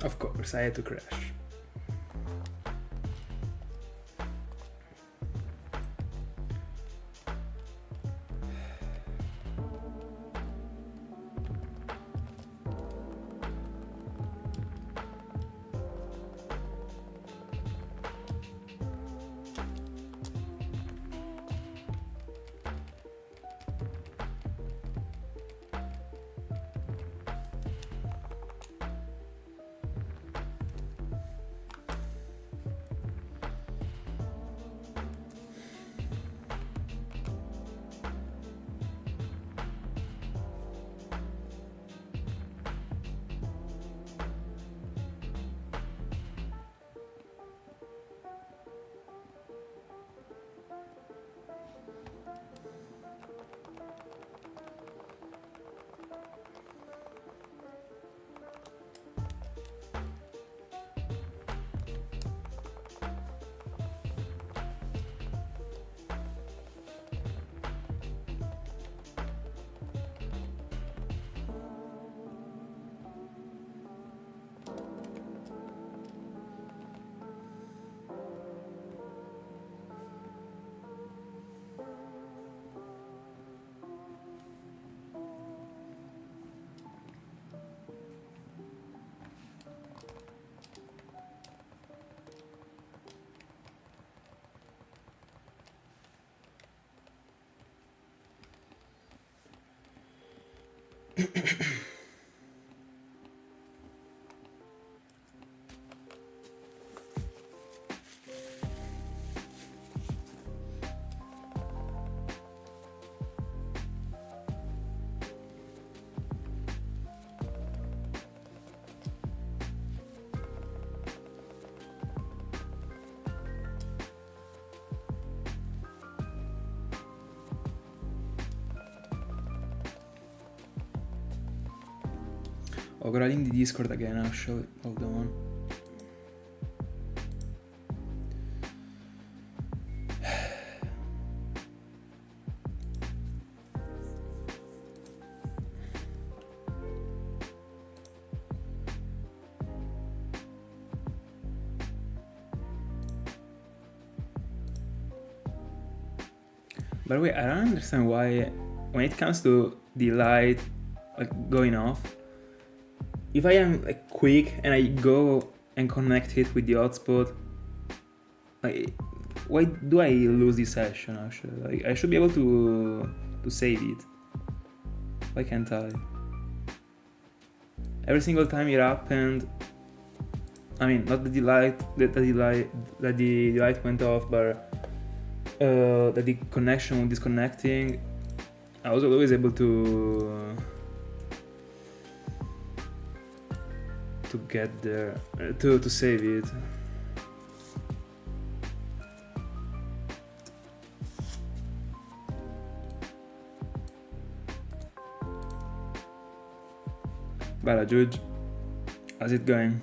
Of course, I had to crash. Oh, got a link the Discord again, actually. Hold on. By the way, I don't understand why, when it comes to the light like going off, if I am like quick and I go and connect it with the hotspot, like why do I lose this session actually? Like, I should be able to save it. Why can't I? Every single time it happened, I mean, not that the light went off, but that the connection was disconnecting, I was always able to get there, to save it. Bella Judge, how's it going?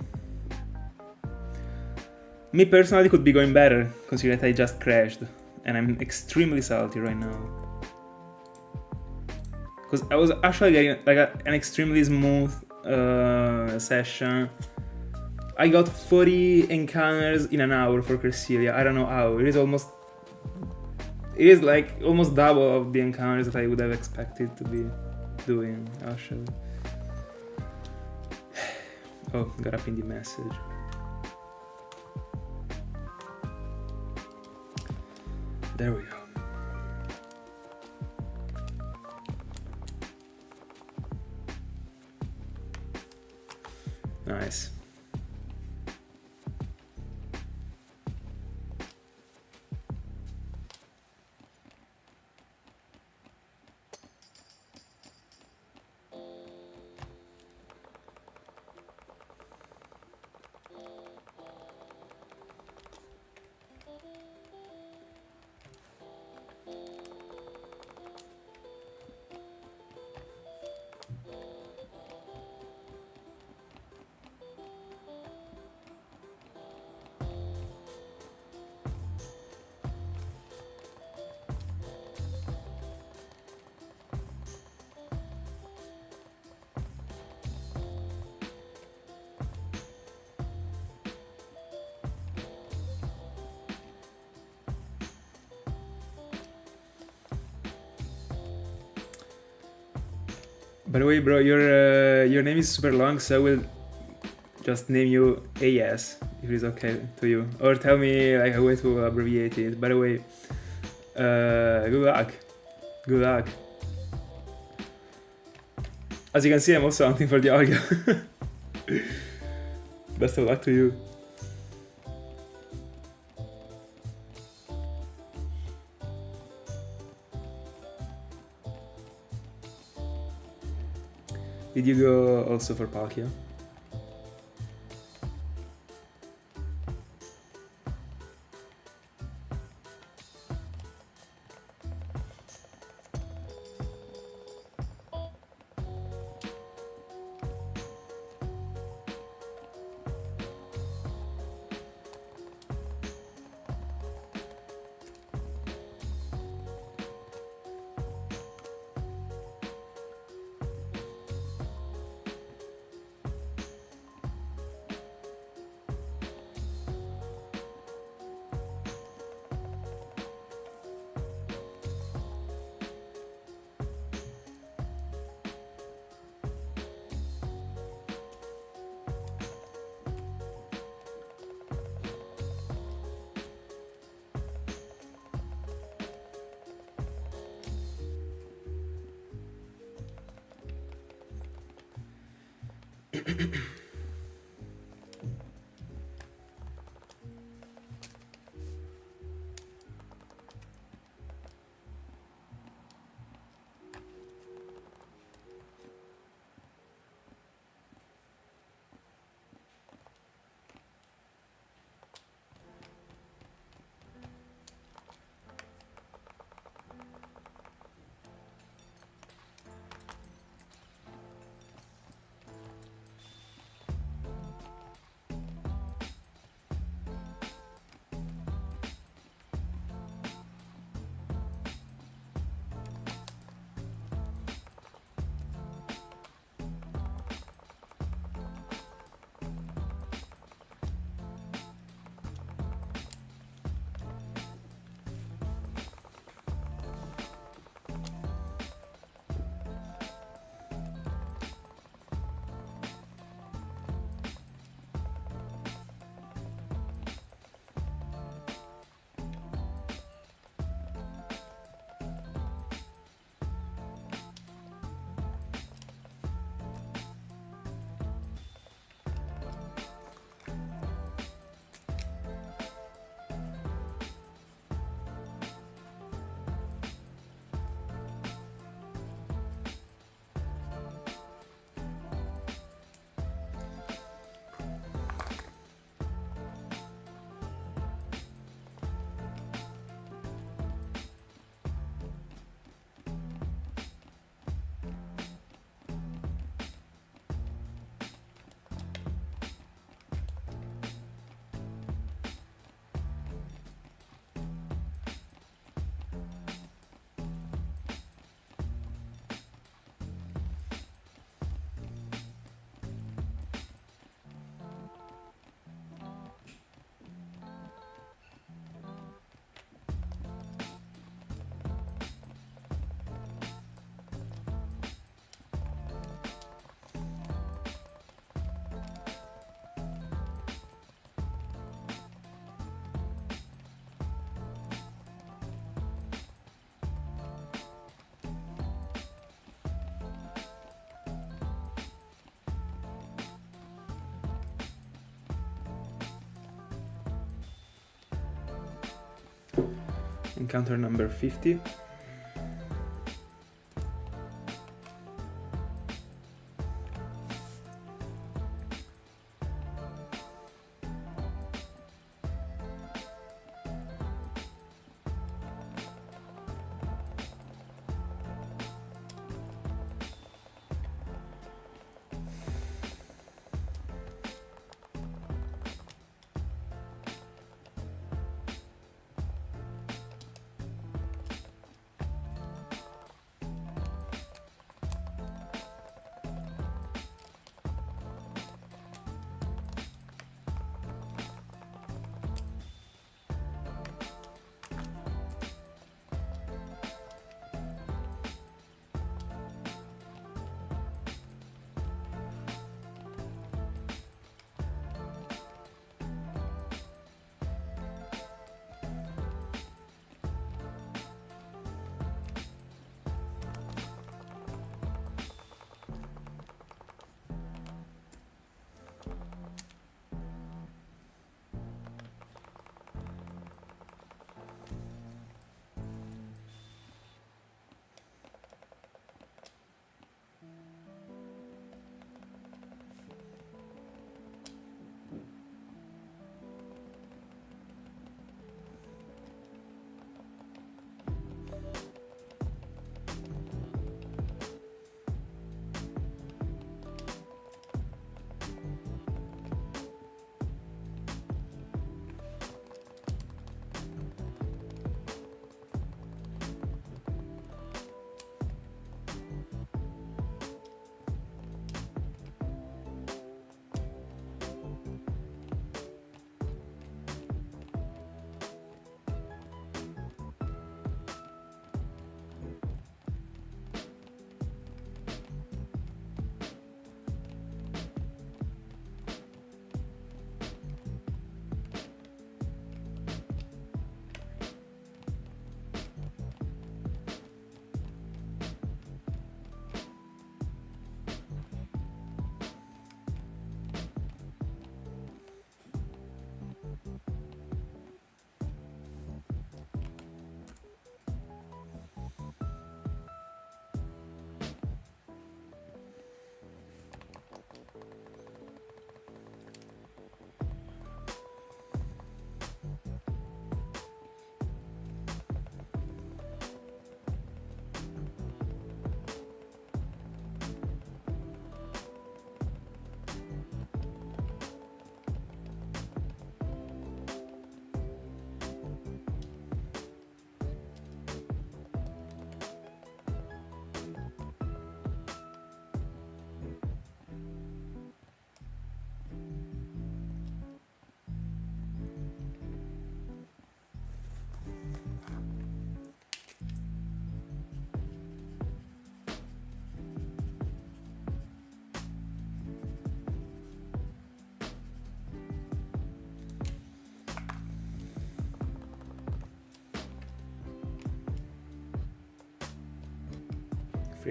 Me personally could be going better, considering that I just crashed, and I'm extremely salty right now. Because I was actually getting like an extremely smooth session. I got 40 encounters in an hour for Cresselia. I don't know how. It is like almost double of the encounters that I would have expected to be doing actually. Oh, got a pinned message. There we go. Nice. By the way, bro, your name is super long, so I will just name you AS if it's okay to you, or tell me like a way to abbreviate it. By the way, good luck. Good luck. As you can see, I'm also hunting for Dialga. Best of luck to you. Did you go also for Palkia? Encounter number 50.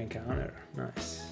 encounter. Nice.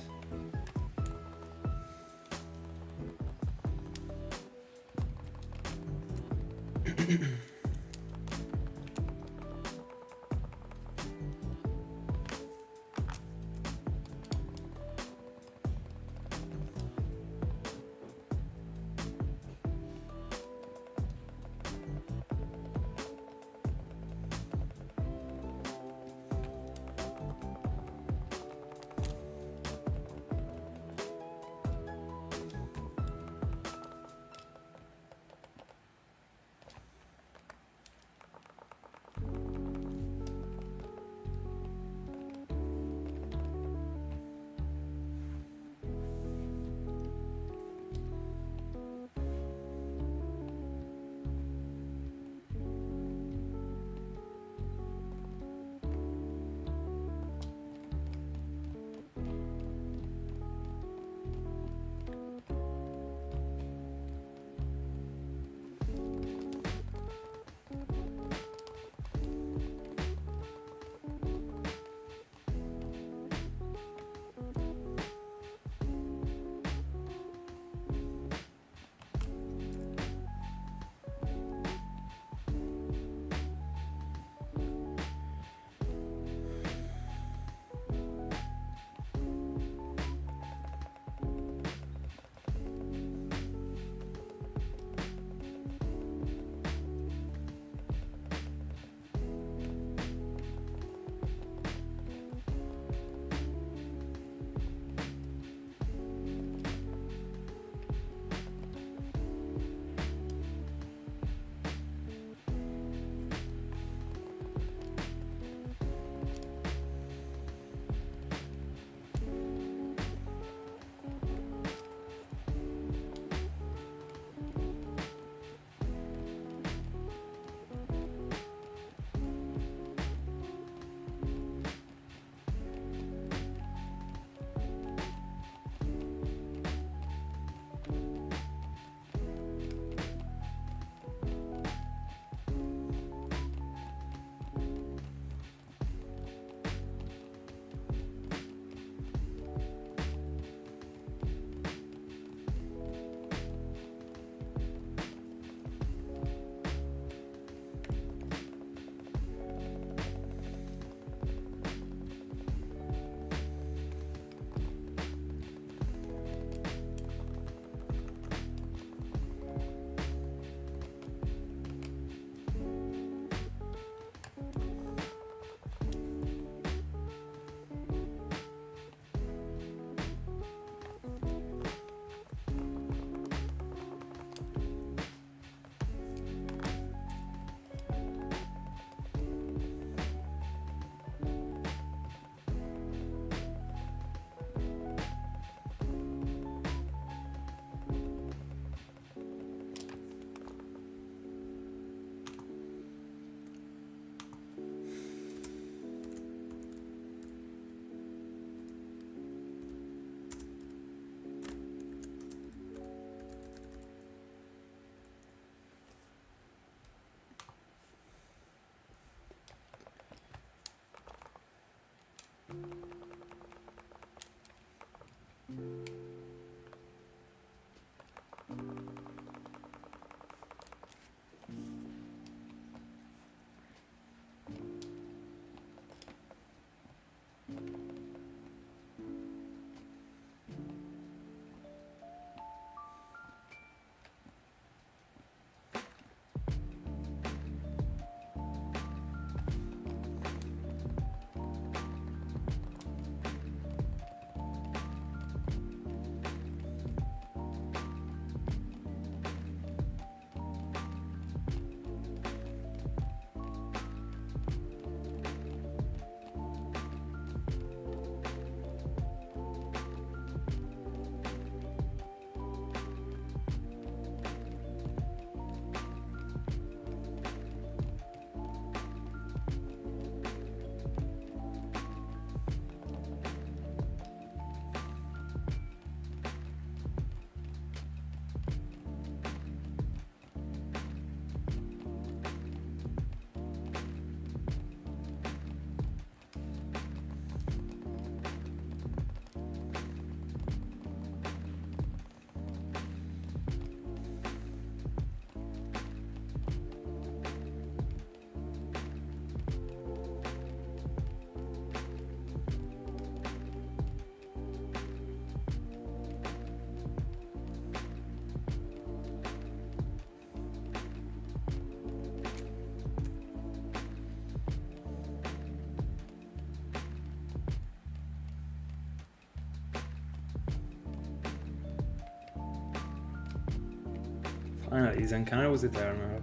Finally, his encounter was eternal.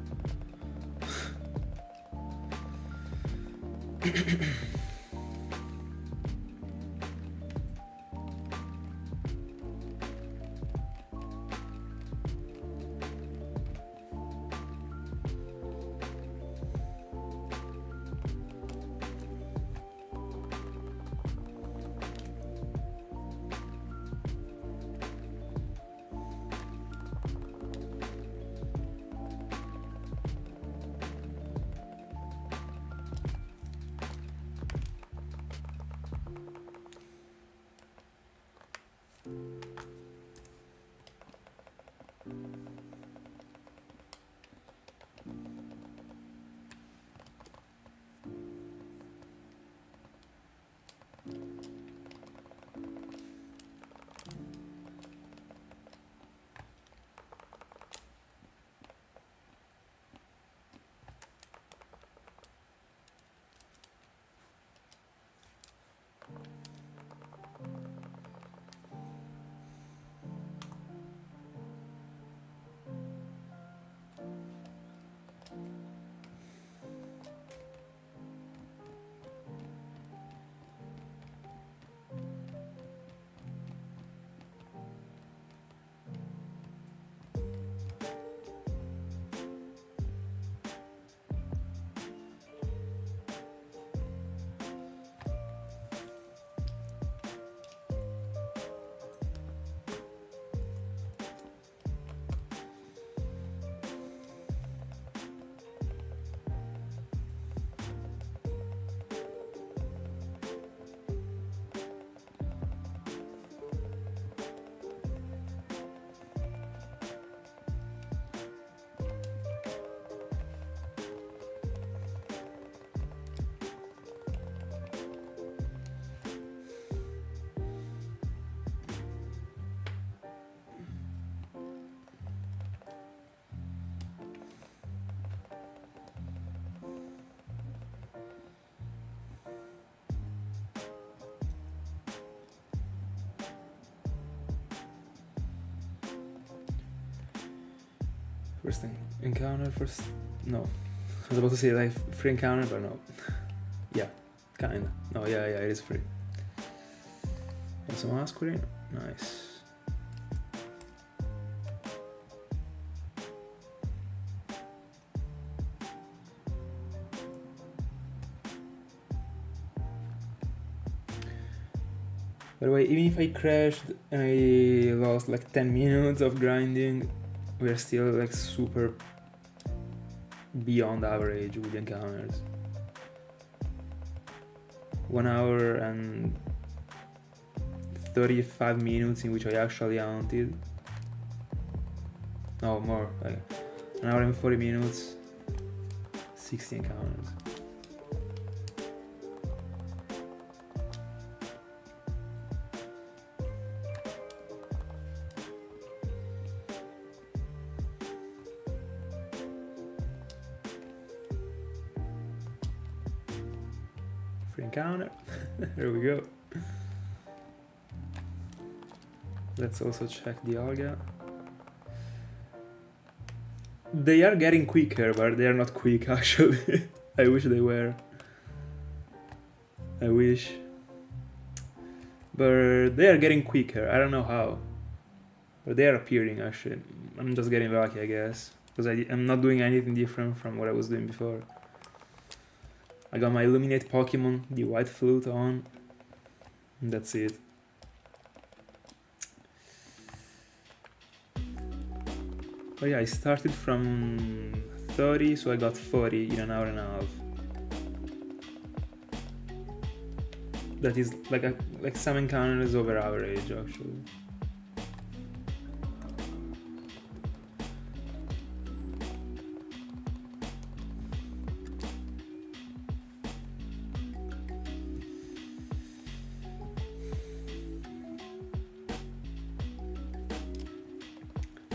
First encounter, first... No. I was about to say like free encounter, but no. Yeah, kinda. No, yeah, it is free. Also Masquerain, nice. By the way, even if I crashed and I lost like 10 minutes of grinding, we're still like super beyond average with encounters. 1 hour and 35 minutes in which I actually hunted. No, more, like 1 hour and 40 minutes, 60 encounters. Encounter. There we go. Let's also check Dialga. They are getting quicker, but they are not quick actually. I wish they were. I wish. But they are getting quicker. I don't know how. But they are appearing actually. I'm just getting lucky, I guess. Because I'm not doing anything different from what I was doing before. I got my Illuminate Pokemon, the white flute on, and that's it. Oh yeah, I started from 30, so I got 40 in an hour and a half. That is like some encounters over average actually.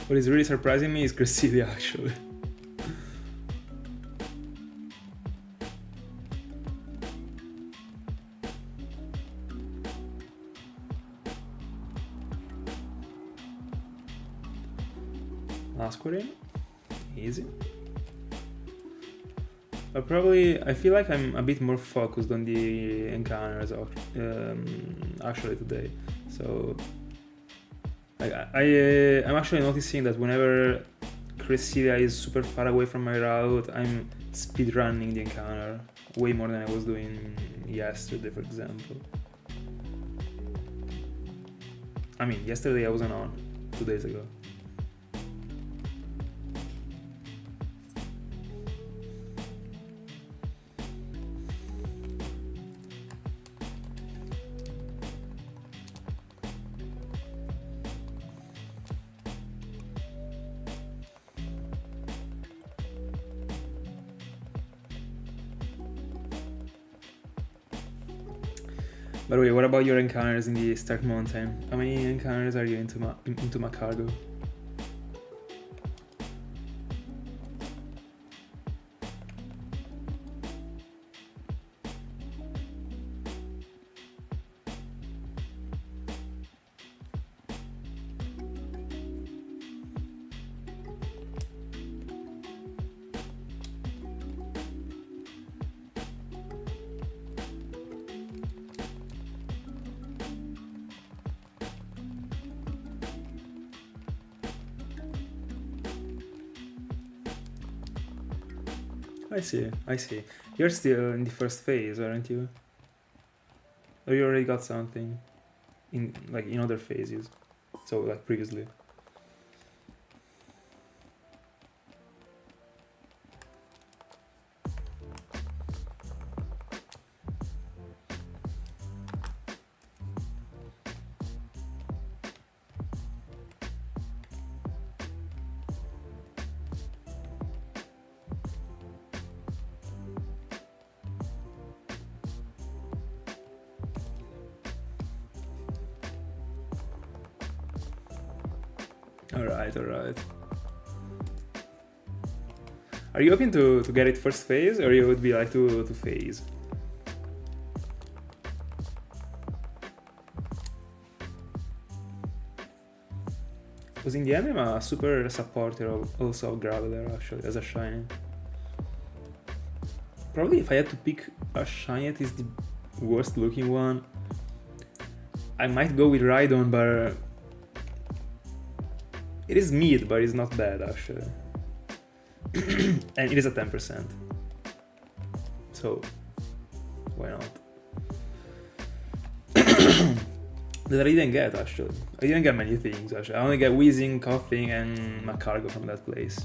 What is really surprising me is Cresselia actually. Masquerain? easy. But probably, I feel like I'm a bit more focused on the encounters actually today. So I'm actually noticing that whenever Cresselia is super far away from my route, I'm speedrunning the encounter way more than I was doing yesterday, for example. I mean, yesterday I wasn't on, 2 days ago. By the way, what about your encounters in the Stark Mountain? How many encounters are you into my cargo? I see. You're still in the first phase, aren't you? Or you already got something in other phases? So like previously. Alright. Are you hoping to get it first phase, or you would be like to phase? Because in the end I'm a super supporter also of Graveler actually, as a shiny. Probably if I had to pick a shiny that is the worst looking one, I might go with Rhydon, but it is mid, but it's not bad actually. And it is a 10%. So, why not? That I didn't get actually. I didn't get many things actually. I only get Wheezing, Coughing, and my cargo from that place.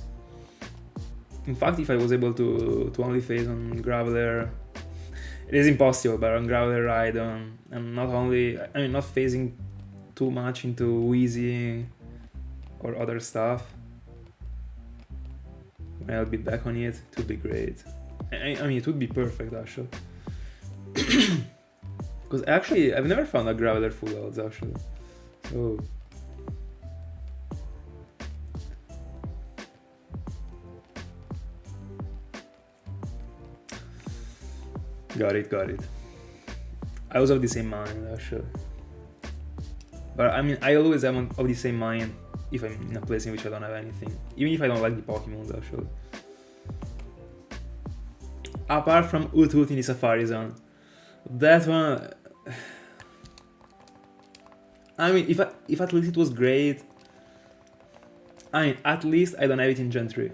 In fact, if I was able to only phase on Graveler, it is impossible, but on Graveler Rhydon, I'm not phasing too much into Wheezing or other stuff. When I'll be back on it would be great. I mean, it would be perfect actually. Because actually, I've never found a Graveler full odds actually. So. Got it. I was of the same mind actually. But I mean, I always am of the same mind if I'm in a place in which I don't have anything. Even if I don't like the Pokémon actually. Apart from Hoot in the Safari Zone. That one... I mean, if at least it was great... I mean, at least I don't have it in Gen 3.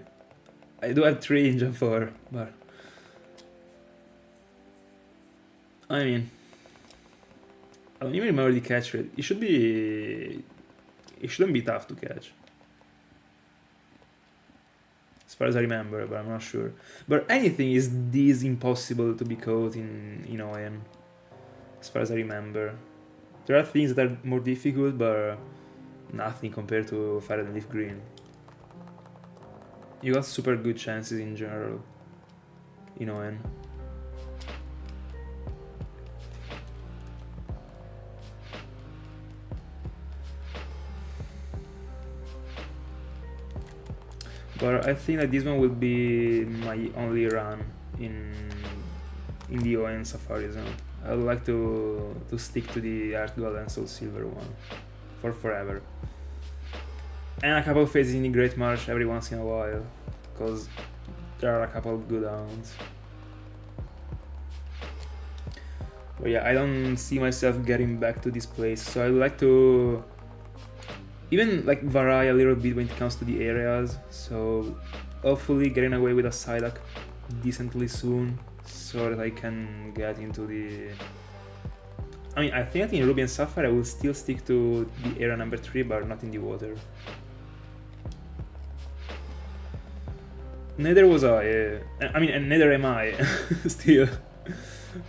I do have 3 in Gen 4, but... I mean... I don't even remember the catch rate. It shouldn't be tough to catch. As far as I remember, but I'm not sure. But anything is this impossible to be caught in ON. As far as I remember. There are things that are more difficult, but nothing compared to Fire and Leaf Green. You got super good chances in general in ON. But I think that this one will be my only run in the ON Safari Zone. I would like to stick to the Earth Gold and Soulsilver one for forever. And a couple of phases in the Great March every once in a while. because there are a couple of good hounds. But yeah, I don't see myself getting back to this place, so I would like to even like vary a little bit when it comes to the areas. So hopefully getting away with a Psyduck decently soon, so that I can get into the... I mean, I think that in Ruby and Sapphire I will still stick to the area number 3, but not in the water. Neither was I mean, and neither am I, still.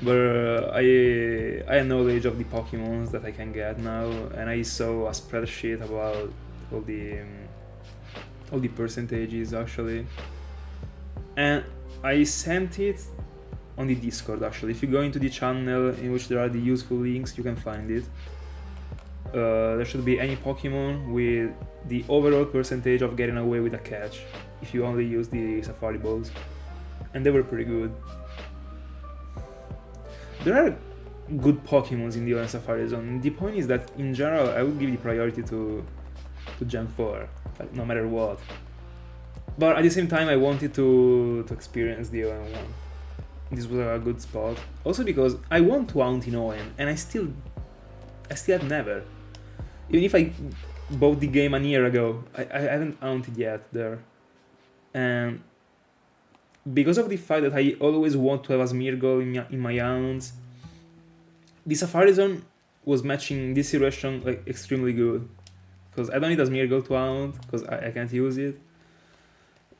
But I have knowledge of the Pokemons that I can get now, and I saw a spreadsheet about all the percentages actually, and I sent it on the Discord actually. If you go into the channel in which there are the useful links, you can find it. There should be any Pokemon with the overall percentage of getting away with a catch if you only use the Safari Balls, and they were pretty good. There are good Pokemons in the Orange Safari Zone. The point is that in general I would give the priority to Gen 4, like, no matter what. But at the same time I wanted to experience the OM1. This was a good spot. Also because I want to hunt in OM, and I still have never. Even if I bought the game a year ago, I haven't hunted yet there. And because of the fact that I always want to have a Smeargle in my hounds, the Safari Zone was matching this situation like extremely good. Because I don't need a Smeargle to hound, because I can't use it.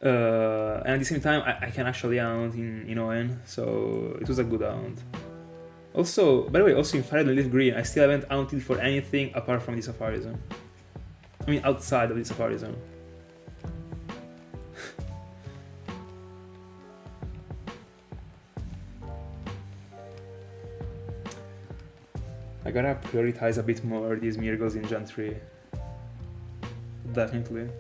And at the same time, I can actually hound in ON, so it was a good hound. Also, by the way, also in Fire and Leaf Green, I still haven't hunted for anything apart from the Safari Zone. I mean, outside of the Safari Zone. I gotta prioritize a bit more these Smeargles in Gen 3. Definitely.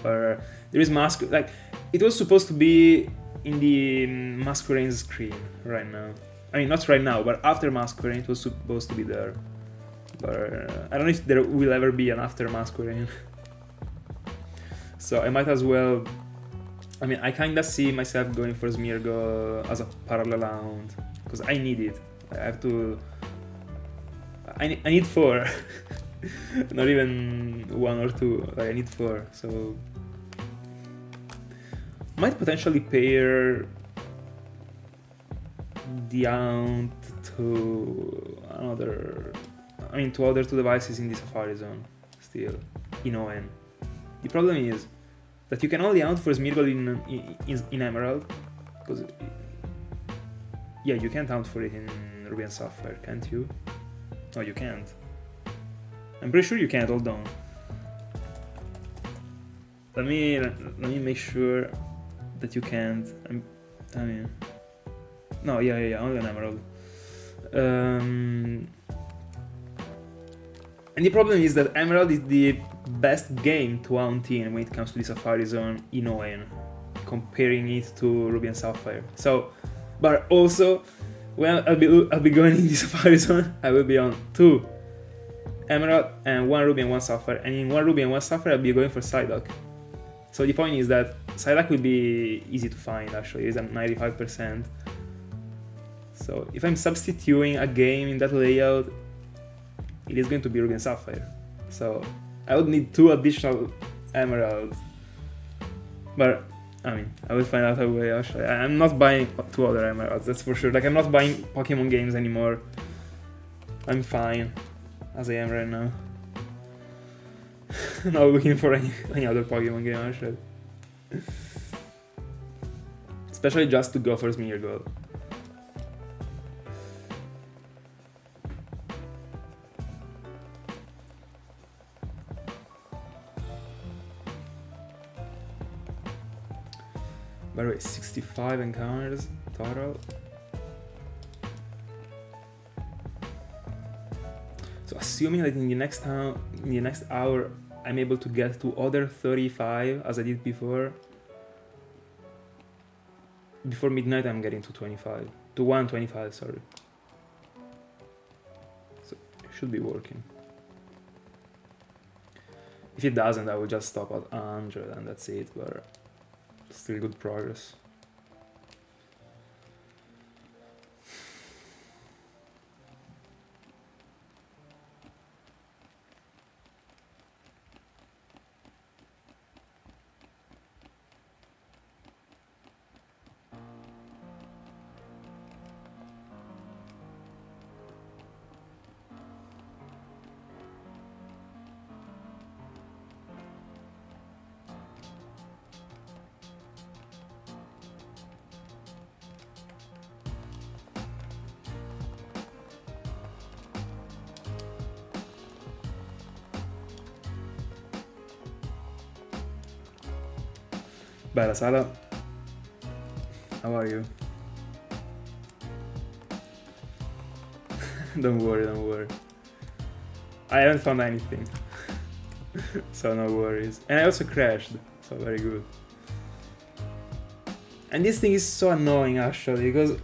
Or there is like, it was supposed to be in the Masquerain screen right now. I mean, not right now, but after Masquerain it was supposed to be there. But I don't know if there will ever be an after Masquerain. So I might as well... I mean, I kinda see myself going for Smeargle as a parallel hound, because I need it. I have to... I need 4. Not even 1 or 2, like I need 4, so... Might potentially pair the hound to another... I mean, to other 2 devices in the Safari Zone, still, in ON. The problem is that you can only hunt for Smeargle in Emerald, because... Yeah, you can't hunt for it in Ruby and Sapphire, can't you? No, you can't. I'm pretty sure you can't, hold on. Let me make sure that you can't. I mean... No, yeah, only an Emerald. And the problem is that Emerald is the best game to hunt in when it comes to the Safari Zone in ON, comparing it to Ruby and Sapphire. So, but also, when I'll be going in the Safari Zone, I will be on 2 Emerald and 1 Ruby and 1 Sapphire, and in 1 Ruby and 1 Sapphire I'll be going for Psyduck. So the point is that Psyduck will be easy to find actually, it's at 95%. So if I'm substituting a game in that layout, it is going to be Ruby and Sapphire. So I would need 2 additional Emeralds. But I mean, I will find out a way actually. I'm not buying 2 other Emeralds, that's for sure. Like, I'm not buying Pokemon games anymore. I'm fine as I am right now. Not looking for any other Pokemon game actually. Especially just to go for Smeargle. By the way, 65 encounters total. So assuming that in the next hour I'm able to get to other 35 as I did before. Before midnight I'm getting to 25. To 125, sorry. So it should be working. If it doesn't, I will just stop at 100 and that's it, but still good progress. Bella Sala, how are you? Don't worry, don't worry. I haven't found anything, so no worries. And I also crashed, so very good. And this thing is so annoying actually, because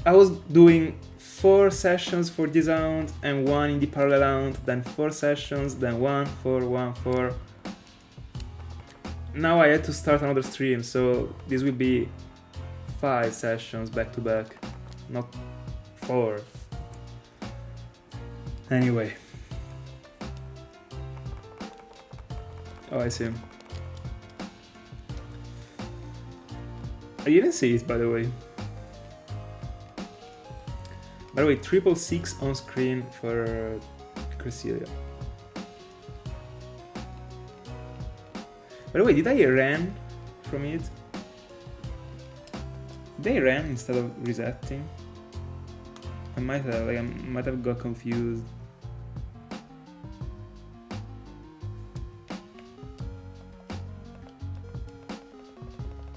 I was doing 4 sessions for this round and 1 in the parallel round, then 4 sessions, then 1, 4, 1, 4. Now I had to start another stream, so this will be 5 sessions back to back, not 4. Anyway. Oh, I see him. I didn't see it, by the way. By the way, 666 on screen for Cresselia. By the way, did I run from it? Did I run instead of resetting? I might have got confused.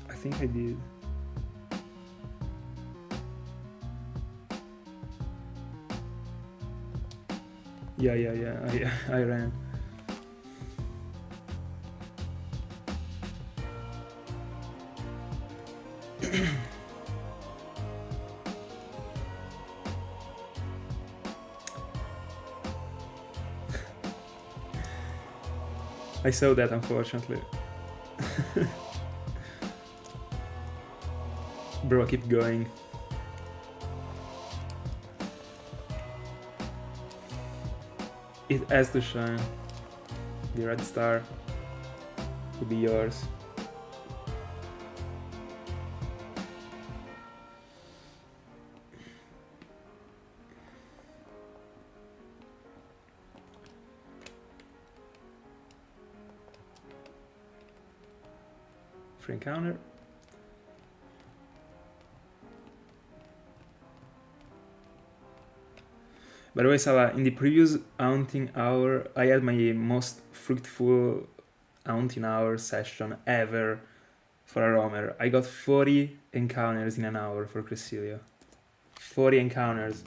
I think I did. Yeah, I ran. I saw that, unfortunately. Bro, keep going. It has to shine. The red star will be yours. Free encounter. By the way, Salah, in the previous hunting hour, I had my most fruitful hunting hour session ever for a roamer. I got 40 encounters in an hour for Cresselia. 40 encounters.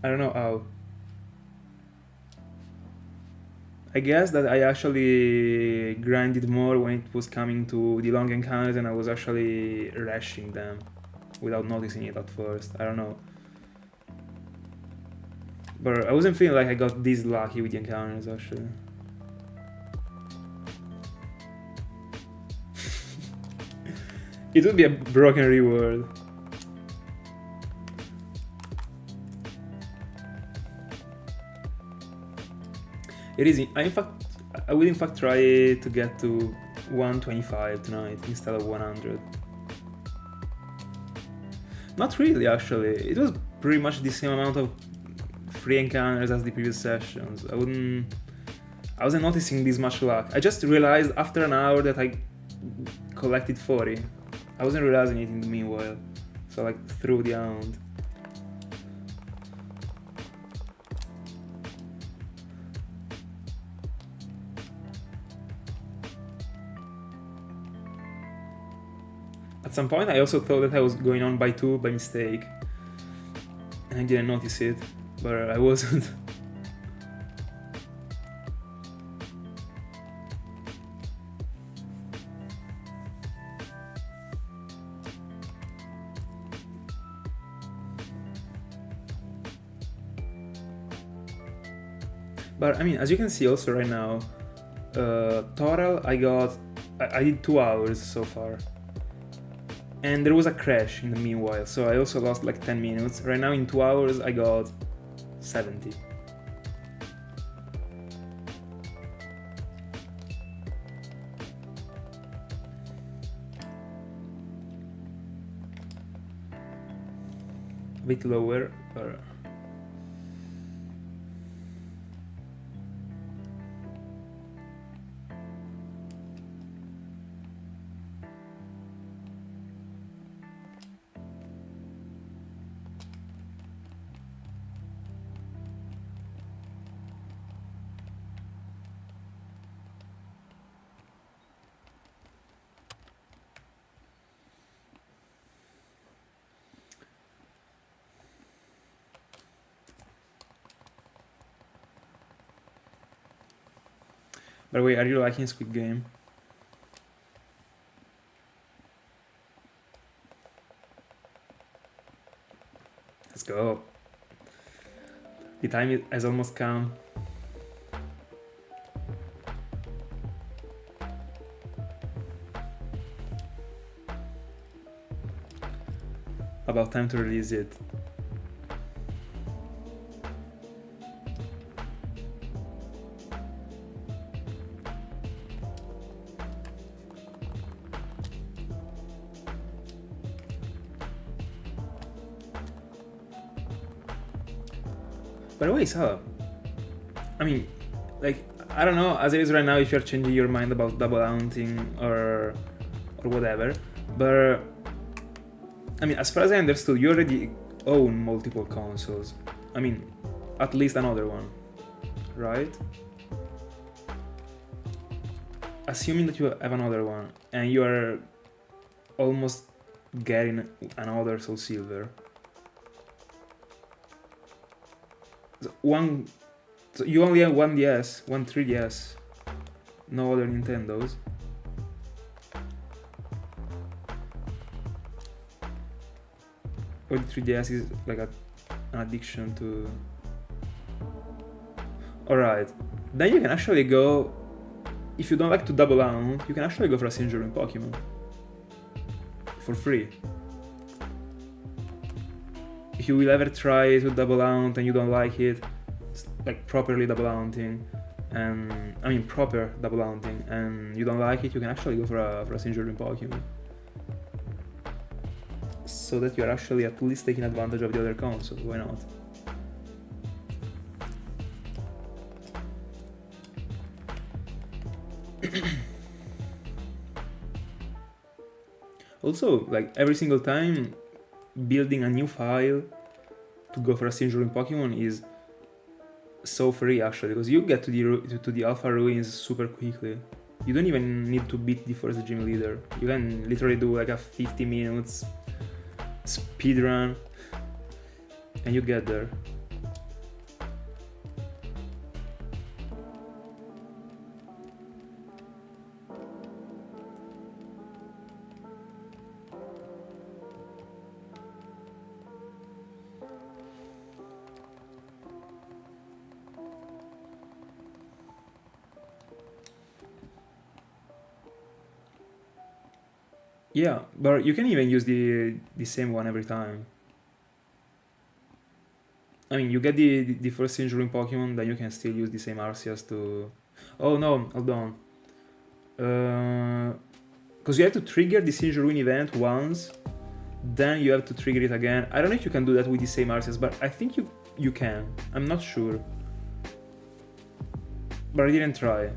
I don't know how. I guess that I actually grinded more when it was coming to the long encounters and I was actually rushing them without noticing it at first. I don't know. But I wasn't feeling like I got this lucky with the encounters actually. It would be a broken reward. It is. I will in fact try to get to 125 tonight instead of 100. Not really, actually. It was pretty much the same amount of free encounters as the previous sessions. I wasn't noticing this much luck. I just realized after an hour that I collected 40. I wasn't realizing it in the meanwhile. So like through the hound. At some point I also thought that I was going on by 2 by mistake. And I didn't notice it, but I wasn't. But I mean, as you can see also right now, Total, I did 2 hours so far. And there was a crash in the meanwhile, so I also lost like 10 minutes. Right now in 2 hours I got 70. A bit lower, or by the way, are you liking Squid Game? Let's go. The time has almost come. About time to release it. By the way, Salah, I mean, like, I don't know, as it is right now, if you're changing your mind about double mounting or whatever, but I mean, as far as I understood, you already own multiple consoles. I mean, at least another one, right? Assuming that you have another one and you are almost getting another Soulsilver. So you only have one DS, one 3DS, no other Nintendos. Or the 3DS is like an addiction to... Alright, then you can actually go, if you don't like to double mount, you can actually go for a Sinjoh in Pokemon. For free. If you will ever try to double mount and you don't like it, like properly double mounting, and I mean proper double mounting, and you don't like it, you can actually go for a Sinjoh in Pokemon. So that you are actually at least taking advantage of the other console, why not? Also, like every single time building a new file to go for a Sinjoh in Pokemon is so free actually, because you get to the Alpha Ruins super quickly. You don't even need to beat the first gym leader. You can literally do like a 50 minutes speedrun and you get there. Yeah, but you can even use the same one every time. I mean, you get the first Sinjoh in Pokemon, then you can still use the same Arceus to... Oh no, hold on. Because you have to trigger the Sinjoh event once, then you have to trigger it again. I don't know if you can do that with the same Arceus, but I think you can. I'm not sure. But I didn't try.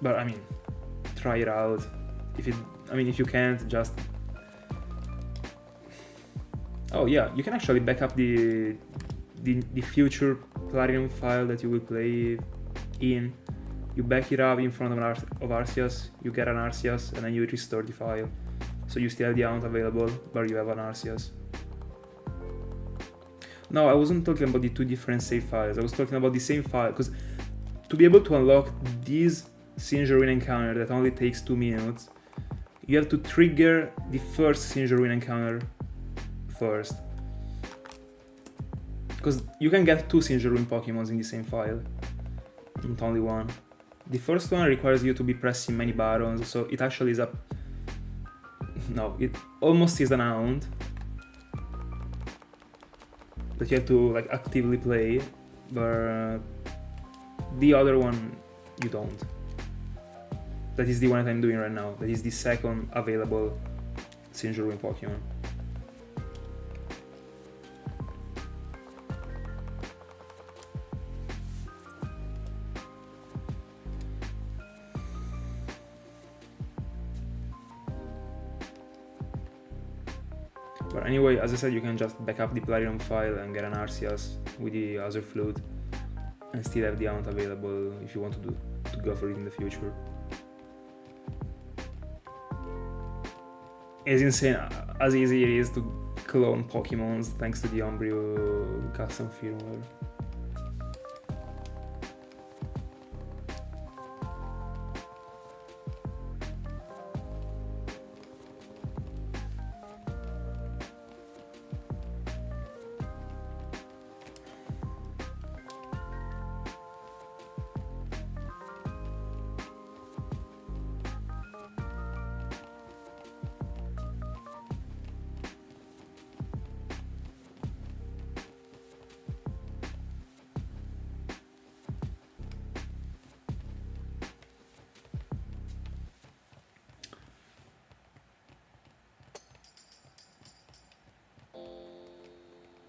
But I mean, try it out. If you can't, just... Oh yeah, you can actually back up the future Platinum file that you will play in. You back it up in front of Arceus, you get an Arceus, and then you restore the file. So you still have the amount available, but you have an Arceus. No, I wasn't talking about the two different save files, I was talking about the same file, because to be able to unlock these Sinjoh encounter that only takes 2 minutes, you have to trigger the first Sinjoh encounter first. Because you can get 2 Sinjoh Pokemons in the same file, not only one. The first one requires you to be pressing many buttons, so it actually is a... No, it almost is an hound that you have to like actively play, but the other one you don't. That is the one that I'm doing right now. That is the second available Sinjoh Pokemon. But anyway, as I said, you can just back up the Plarium file and get an Arceus with the other FLOYT and still have the amount available if you want to go for it in the future. It's insane as easy it is to clone Pokemons thanks to the Umbreon custom firmware.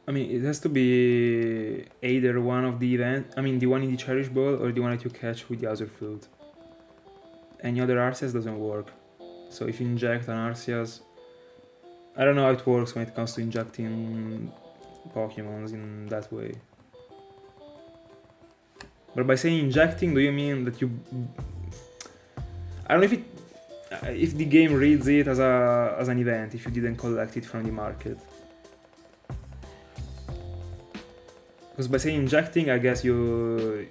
I mean, it has to be either one of the the one in the Cherish Ball or the one that you catch with the other FLOYT. Any other Arceus doesn't work. So if you inject an Arceus, I don't know how it works when it comes to injecting Pokemons in that way. But by saying injecting, do you mean that you... I don't know if the game reads it as an event, if you didn't collect it from the market. Because by saying injecting, I guess you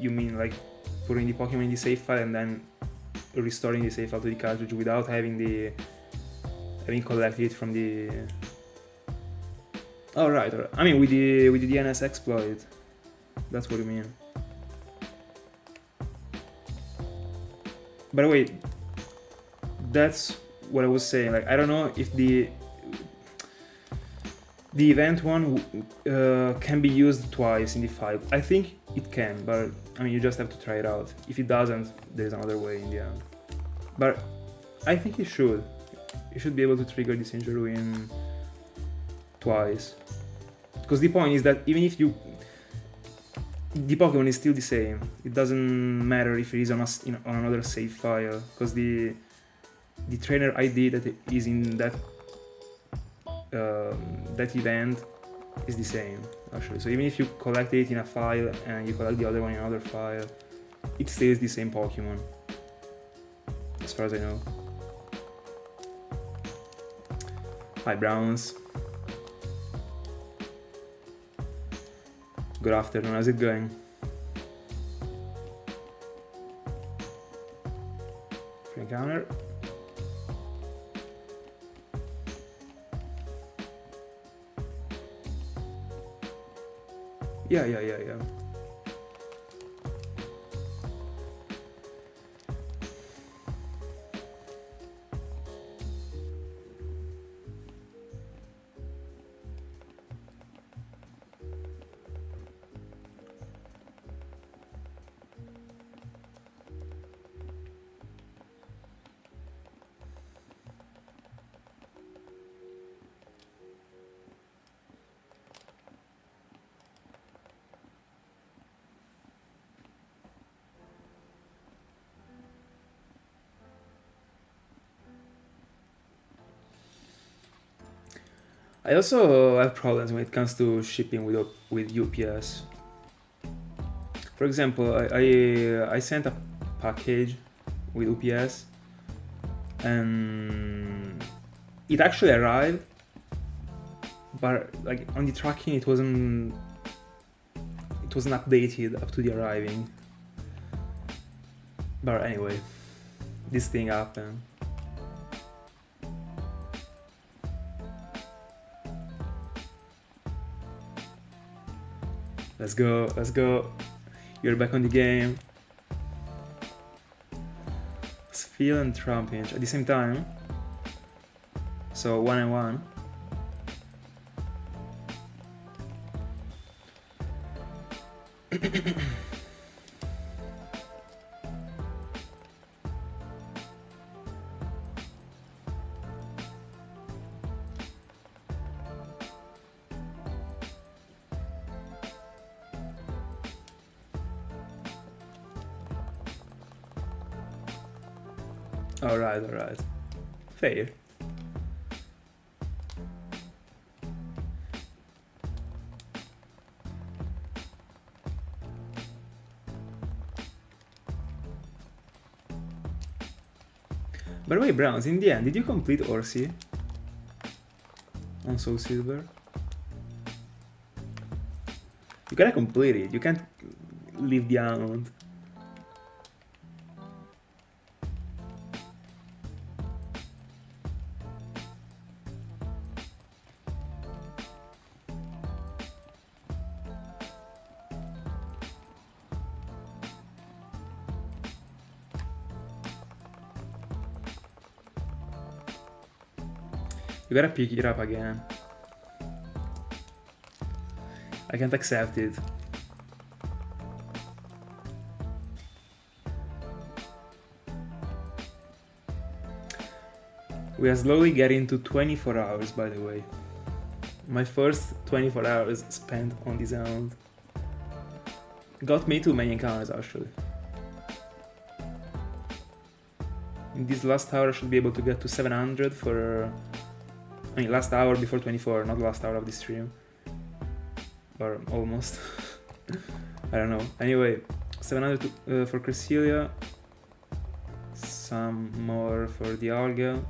mean like putting the Pokemon in the save file and then restoring the save file to the cartridge without having collected it from the... Oh right. I mean with the DNS exploit. That's what you mean. By the way, that's what I was saying. Like I don't know if the event one can be used twice in the file. I think it can, but I mean you just have to try it out. If it doesn't, there's another way in the end. But I think it should. You should be able to trigger the Sinjoh twice. Because the point is that even if the Pokemon is still the same. It doesn't matter if it is on another save file, because the trainer ID that is in that event is the same actually. So even if you collect it in a file and you collect the other one in another file, it stays the same Pokemon, as far as I know. Hi Browns. Good afternoon, how's it going? Free encounter. Yeah. I also have problems when it comes to shipping with UPS. For example, I sent a package with UPS and it actually arrived, but like on the tracking it wasn't updated up to the arriving. But anyway, this thing happened. Let's go, let's go. You're back on the game. Sphere and Trumpinch at the same time. So 1 and 1. Alright, alright. Fair. By the way, Browns, in the end, did you complete Orsi on Soulsilver? You gotta complete it, you can't leave the island. You gotta pick it up again. I can't accept it. We are slowly getting to 24 hours, by the way. My first 24 hours spent on this island. Got me too many encounters, actually. In this last hour I should be able to get to 700 for... I mean, last hour before 24, not last hour of the stream. Or almost. I don't know. Anyway, 700 for Cresselia. Some more for Dialga.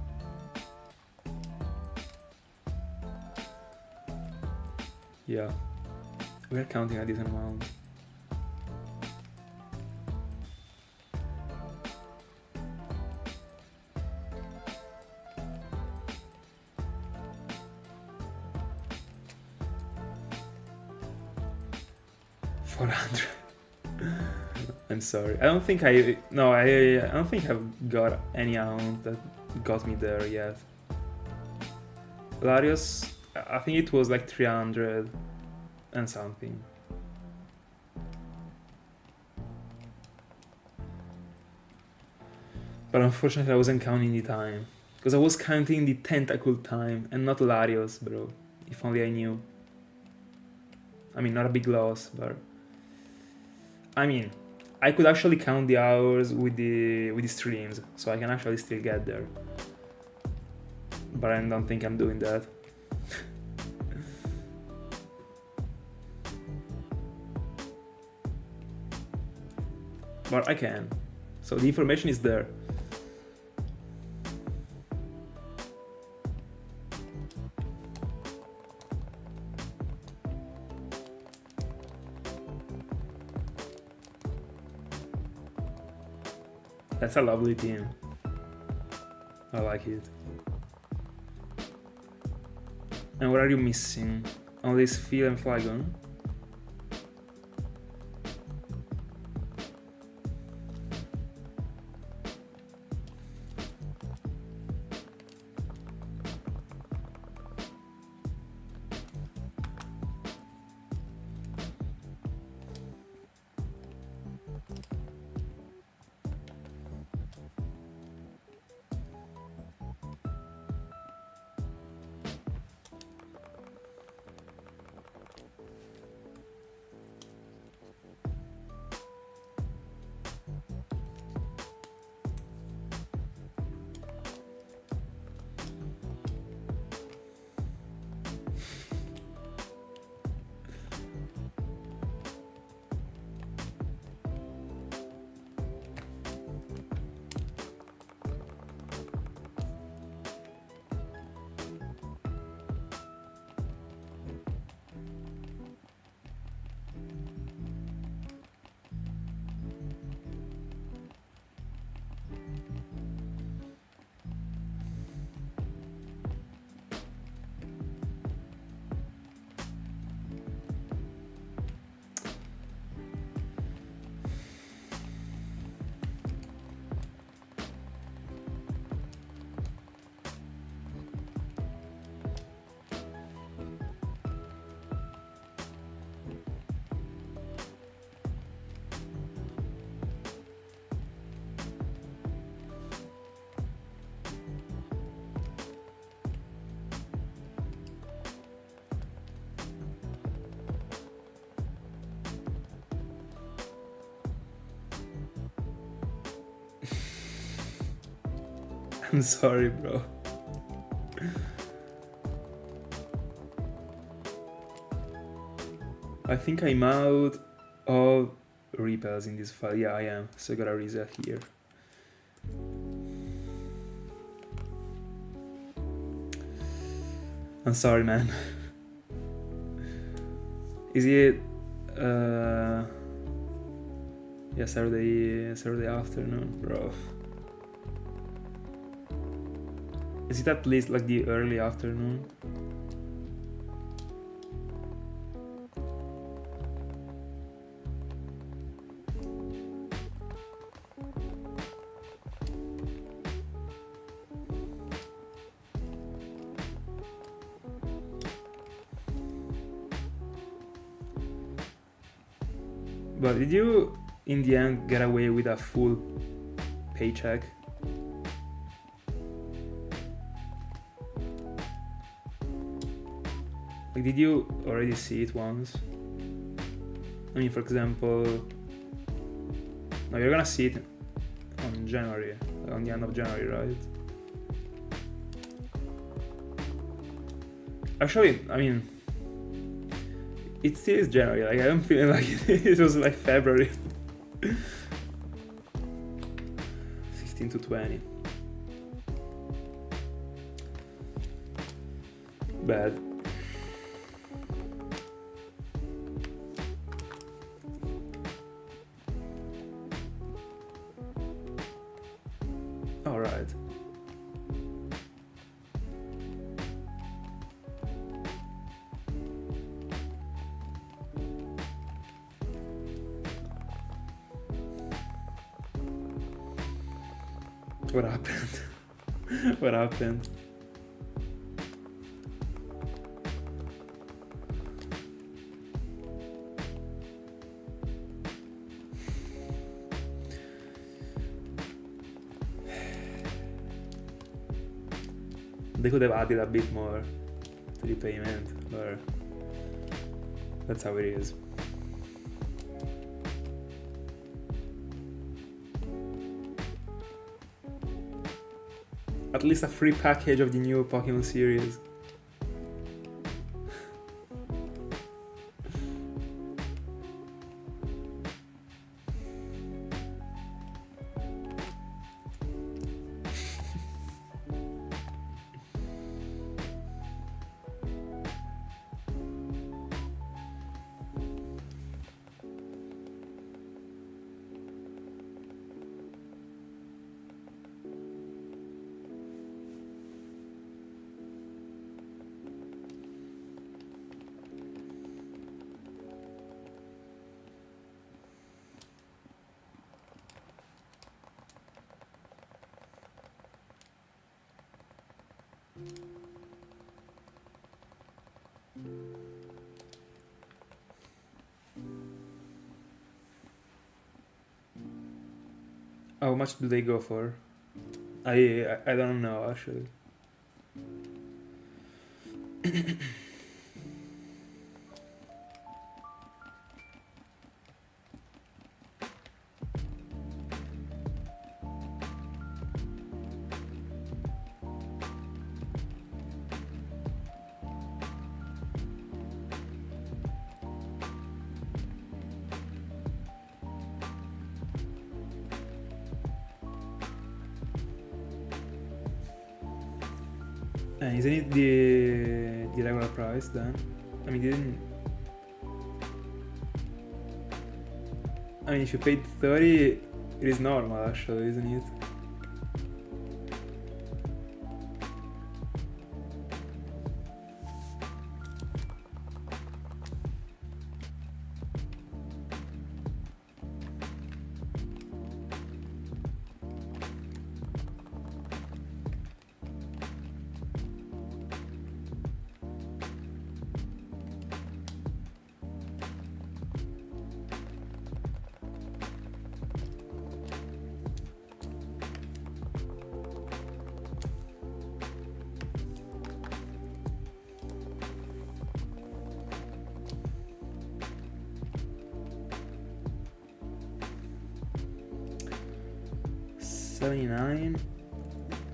Yeah. We're counting a decent amount. I'm sorry. I don't think I don't think I've got any amount that got me there yet. Larios, I think it was like 300 and something. But unfortunately I wasn't counting the time. Because I was counting the tentacle time and not Larios, bro. If only I knew. I mean, not a big loss, but... I mean, I could actually count the hours with the streams, so I can actually still get there. But I don't think I'm doing that. But I can. So the information is there. That's a lovely team. I like it. And what are you missing? Only Sphere and Flygon? I'm sorry, bro. I think I'm out of repels in this file. Yeah, I am. So I gotta reset here. I'm sorry, man. Is it yeah, Saturday afternoon, bro? Is it at least like the early afternoon? But did you, in the end, get away with a full paycheck? Like, did you already see it once? I mean, for example, no, you're gonna see it on January, on the end of January, right? Actually, I mean, it still is January. Like, I'm feeling like it was like February. 15 to 20. Bad. All right. What happened? What happened? They could have added a bit more to the payment, or that's how it is. At least a free package of the new Pokemon series. How much do they go for? I don't know actually. Isn't it the regular price then? I mean, didn't. I mean, if you paid 30, it is normal actually, isn't it?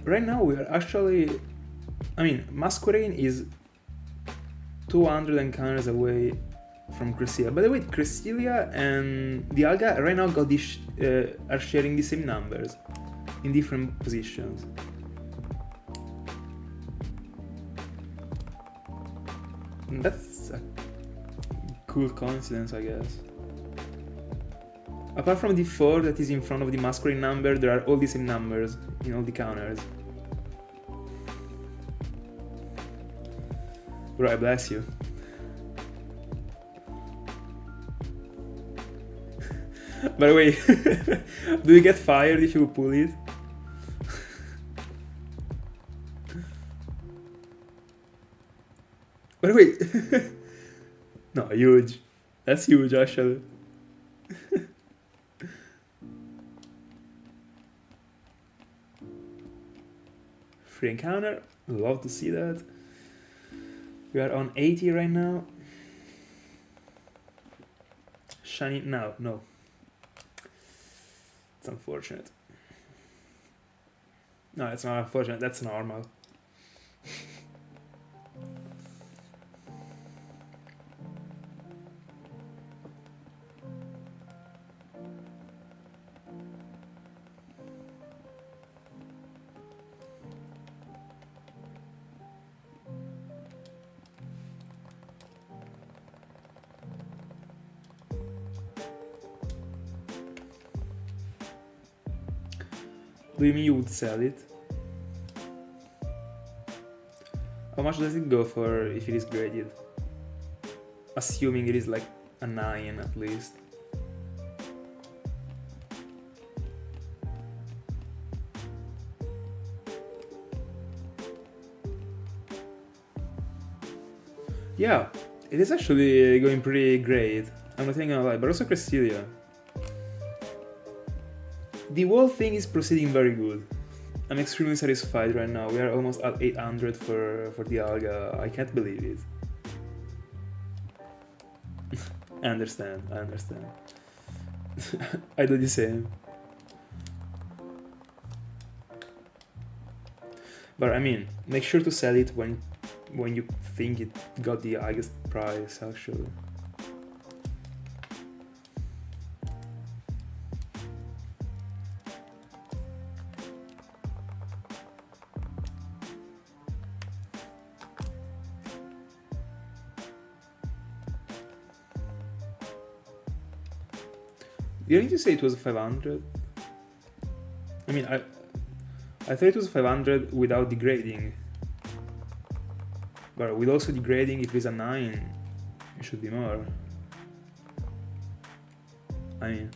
right now we are actually... I mean, Masquerain is 200 encounters away from Cresselia. By the way, Cresselia and Dialga right now got this, are sharing the same numbers in different positions. That's a cool coincidence, I guess. Apart from the 4 that is in front of the Masquerain number, there are all the same numbers in all the counters. Right, bless you. By the way, do you get fired if you pull it? By the way, no, huge. That's huge, actually. Free encounter, love to see that. We are on 80 right now. Shiny, no. It's unfortunate. No, it's not unfortunate, that's normal. Do you mean you would sell it? How much does it go for if it is graded? Assuming it is like a 9 at least. Yeah, it is actually going pretty great. I'm not gonna lie, but also Cresselia. The whole thing is proceeding very good. I'm extremely satisfied right now. We are almost at 800 for Dialga. I can't believe it. I understand. I do the same. But I mean, make sure to sell it when you think it got the highest price, actually. You need to say it was 500? I mean, I thought it was 500 without degrading. But with also degrading, if it is a 9, it should be more. I mean...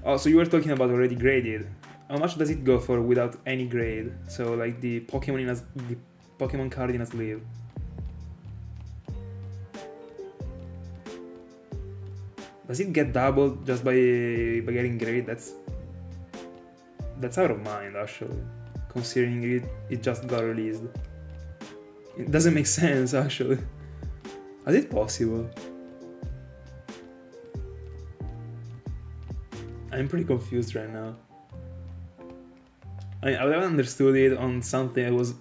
Oh, so you were talking about already graded. How much does it go for without any grade? So like the Pokemon card in a sleeve. Does it get doubled just by getting grade? That's out of mind, actually, considering it just got released. It doesn't make sense, actually. Is it possible? I'm pretty confused right now. I would have understood it on something that was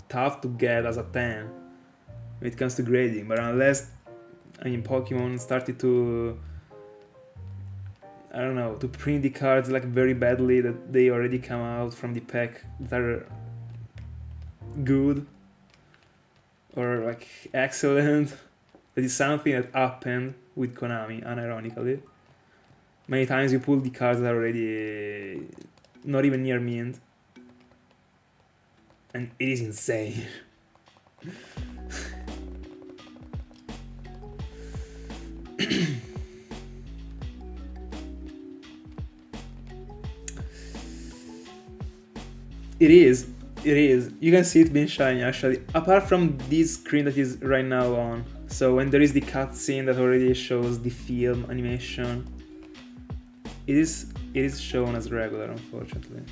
tough to get as a 10 when it comes to grading, but unless, I mean, Pokemon started to, I don't know, to print the cards like very badly that they already come out from the pack that are good or like excellent. That is something that happened with Konami, unironically. Many times you pull the cards that are already not even near mint. And it is insane. It is. You can see it being shiny actually. Apart from this screen that is right now on. So when there is the cutscene that already shows the film animation, it is shown as regular, unfortunately.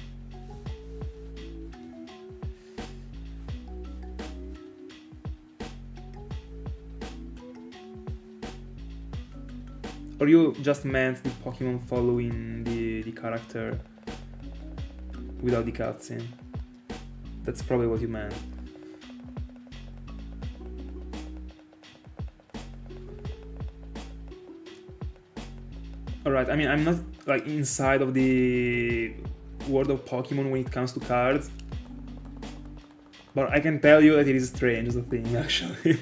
Or you just meant the Pokemon following the character without the cutscene? That's probably what you meant. Alright, I mean, I'm not like inside of the world of Pokemon when it comes to cards, but I can tell you that it is strange as a thing, actually.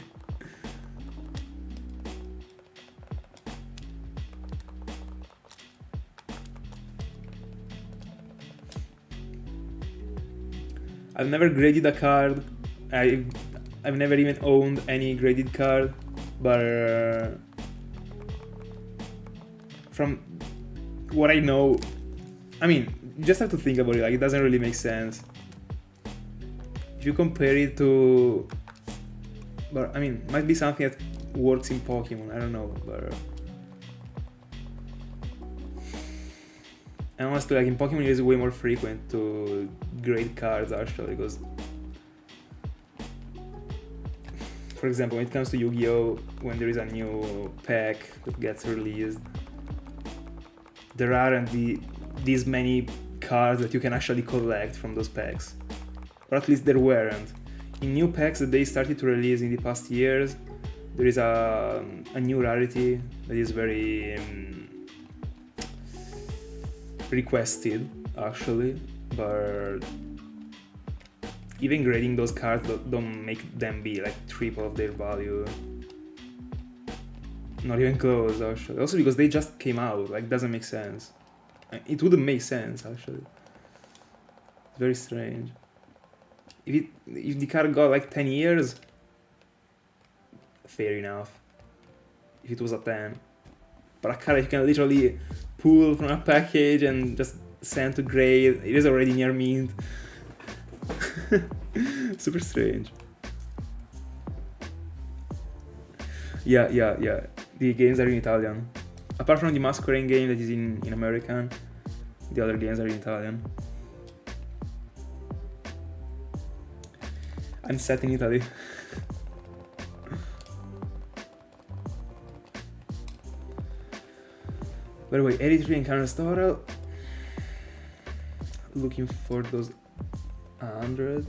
I've never graded a card. I've never even owned any graded card, but from what I know, I mean, you just have to think about it. Like, it doesn't really make sense. If you compare it to, but I mean, might be something that works in Pokemon. I don't know, but. And honestly, like in Pokemon, it is way more frequent to grade cards actually, because, for example, when it comes to Yu-Gi-Oh, when there is a new pack that gets released, there aren't these many cards that you can actually collect from those packs, or at least there weren't. In new packs that they started to release in the past years, there is a new rarity that is very requested actually, but even grading those cards don't make them be like triple of their value. Not even close actually. Also because they just came out, like doesn't make sense. It wouldn't make sense actually. It's very strange. If the card got like 10 years, fair enough. If it was a 10. But a card you can literally pull from a package and just send to grade, it is already near mint. Super strange. Yeah. The games are in Italian. Apart from the Masquerain game that is in American, the other games are in Italian. I'm set in Italy. By the way, 83 encounters total. Looking for those 100.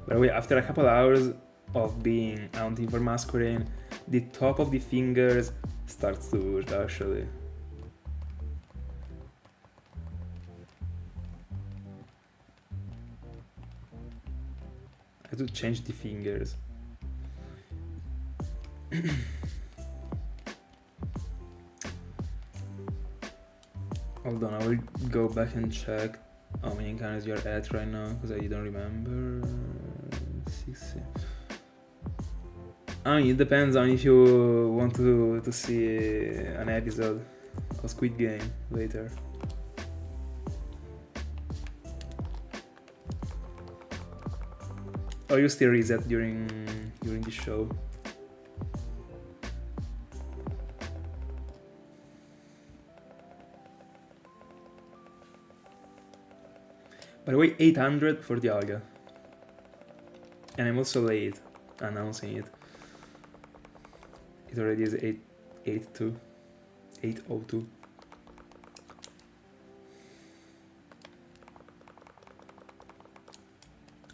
By the way, after a couple hours of being hunting for Masquerain, the top of the fingers starts to hurt actually. I have to change the fingers. Hold on, I will go back and check how many encounters you're at right now, because I don't remember. 60. I mean, it depends on if you want to see an episode of Squid Game later. Or you still reset during the show. By the way, 800 for Dialga. And I'm also late announcing it. It already is 802. 802.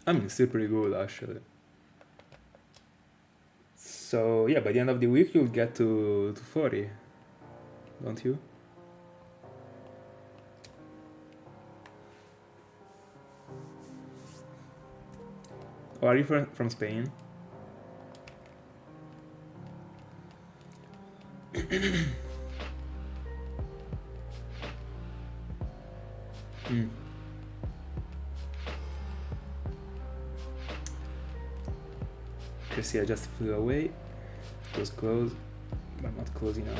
I mean, it's still pretty good actually. So yeah, by the end of the week you'll get to 40, don't you? Or are you from Spain? Cresselia just flew away. It was close. but not close enough.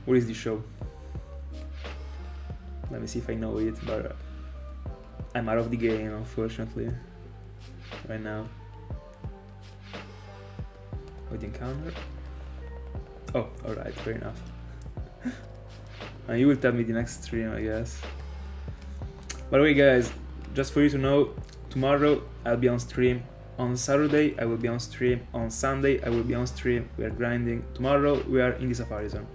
What is this show? Let me see if I know it, but I'm out of the game, unfortunately, right now. What encounter? Oh, alright, fair enough. And you will tell me the next stream, I guess. By the way, guys, just for you to know, tomorrow I'll be on stream. On Saturday I will be on stream. On Sunday I will be on stream. We are grinding. Tomorrow we are in the Safari Zone.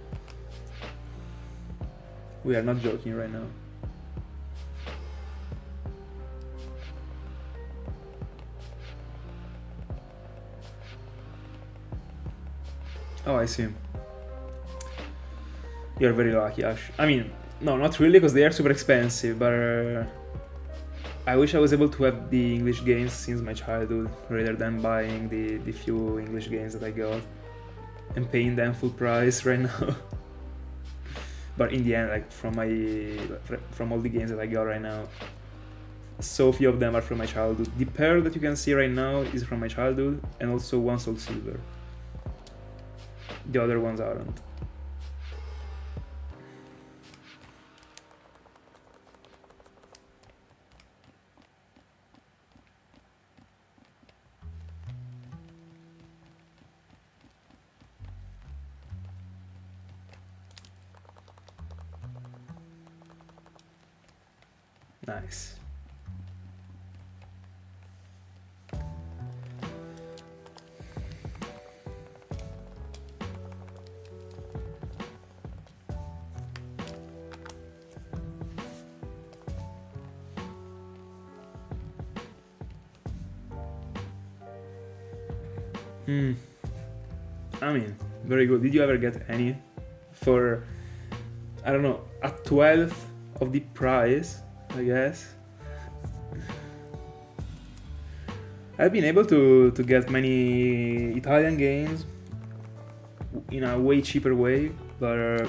We are not joking right now. Oh, I see. You're very lucky, Ash. I mean, no, not really, because they are super expensive, but I wish I was able to have the English games since my childhood, rather than buying the few English games that I got and paying them full price right now. But in the end, like from all the games that I got right now, so few of them are from my childhood. The pair that you can see right now is from my childhood, and also one Soulsilver. The other ones aren't. Nice. I mean, very good. Did you ever get any for, I don't know, a 12th of the price, I guess? I've been able to get many Italian games in a way cheaper way, but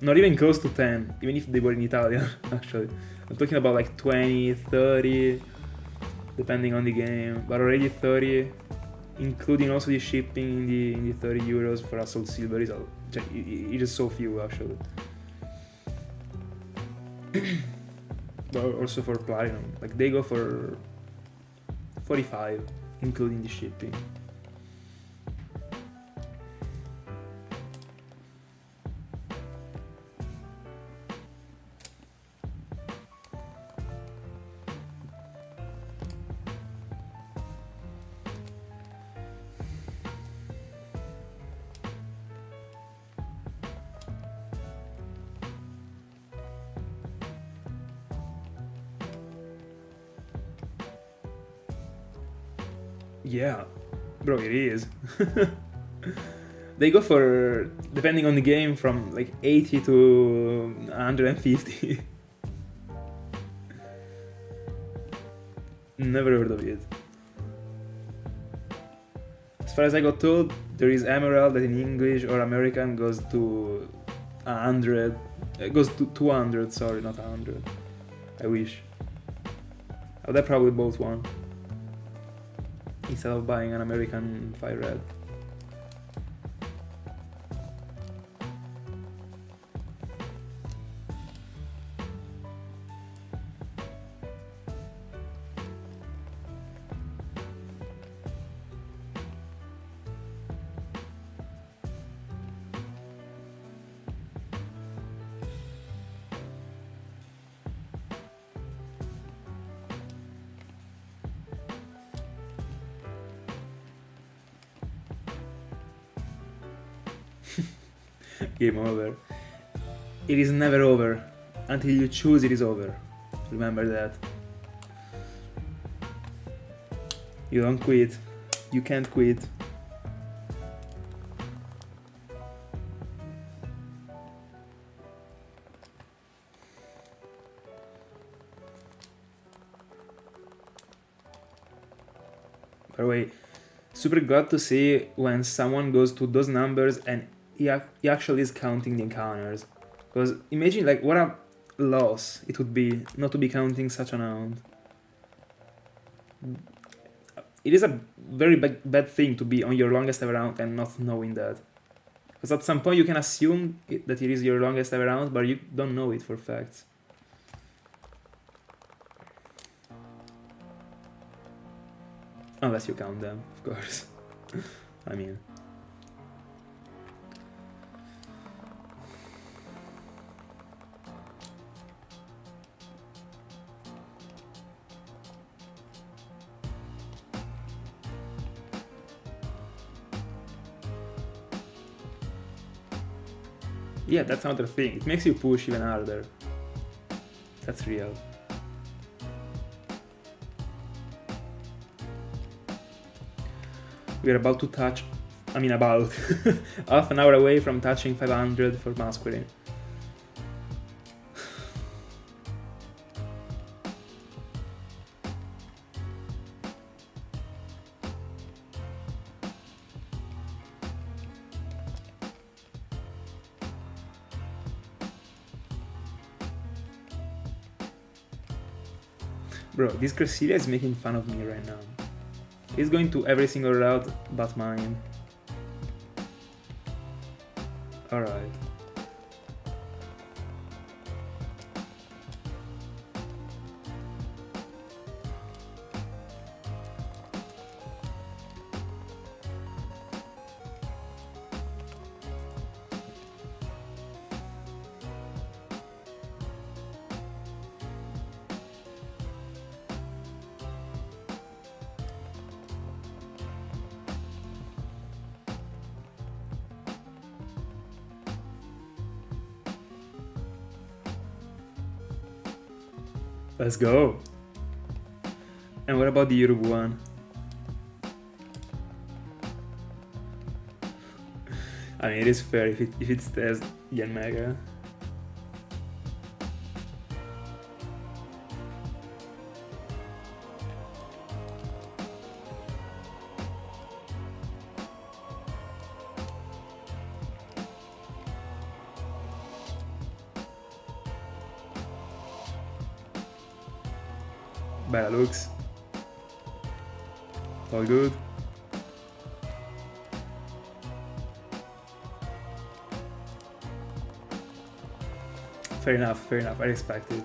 not even close to 10, even if they were in Italian, actually. I'm talking about like 20, 30, depending on the game, but already 30, including also the shipping in the 30 euros for a Soulsilver is it is so few, actually. But also for Platinum, like they go for 45, including the shipping. Yeah, bro, it is. They go for, depending on the game, from like 80 to 150. Never heard of it. As far as I got told, there is Emerald that in English or American goes to 100. It goes to 200, sorry, not 100. I wish. I would have probably bought one instead of buying an American Fire Red. Game over. It is never over. Until you choose, it is over. Remember that. You don't quit. You can't quit. By the way, super glad to see when someone goes to those numbers and he actually is counting the encounters. Because imagine like what a loss it would be not to be counting such an amount. It is a very bad thing to be on your longest ever round and not knowing that. Because at some point you can assume that it is your longest ever round, but you don't know it for facts. Unless you count them, of course. I mean. Yeah, that's another thing. It makes you push even harder. That's real. We're about to touch, about half an hour away from touching 500 for Masquerain. Bro, this Cresselia is making fun of me right now. He's going to every single route but mine. Alright. Let's go. And what about the Europe one? I mean, it is fair if it stays Yen Mega. Better looks. All good. Fair enough, I respect it.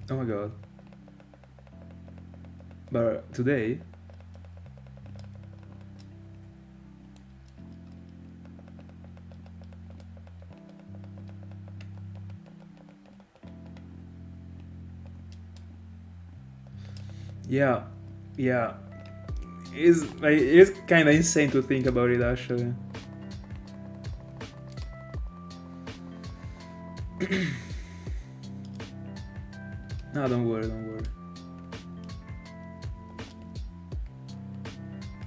Oh my god. But today... Yeah. It's kind of insane to think about it, actually. No, don't worry.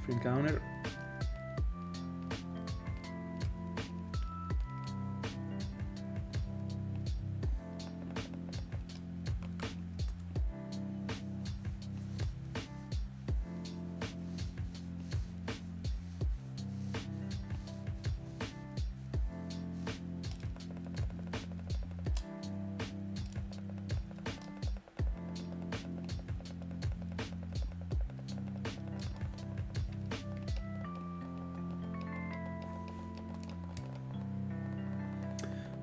Free encounter.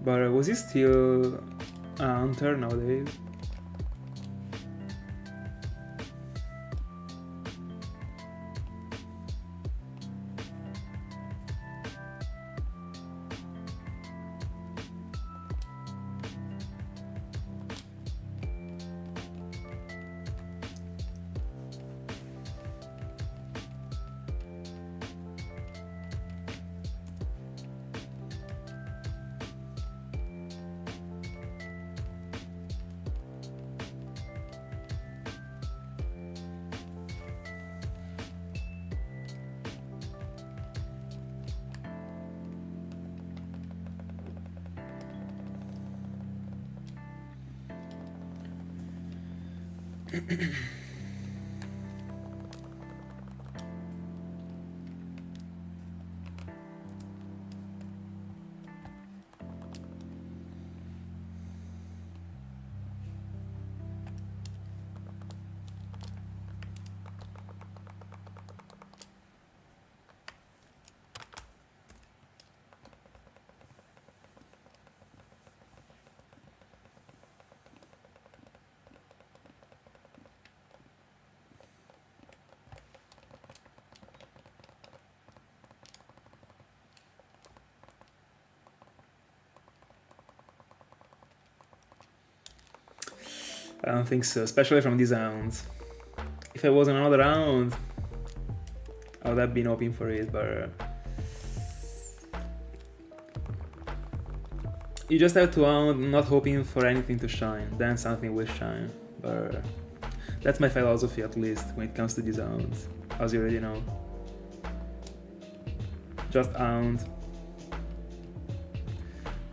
But was he still a hunter nowadays? I don't think so, especially from these rounds. If I was in another round, I would have been hoping for it, but you just have to round not hoping for anything to shine, then something will shine. But that's my philosophy, at least when it comes to these rounds, as you already know. Just round.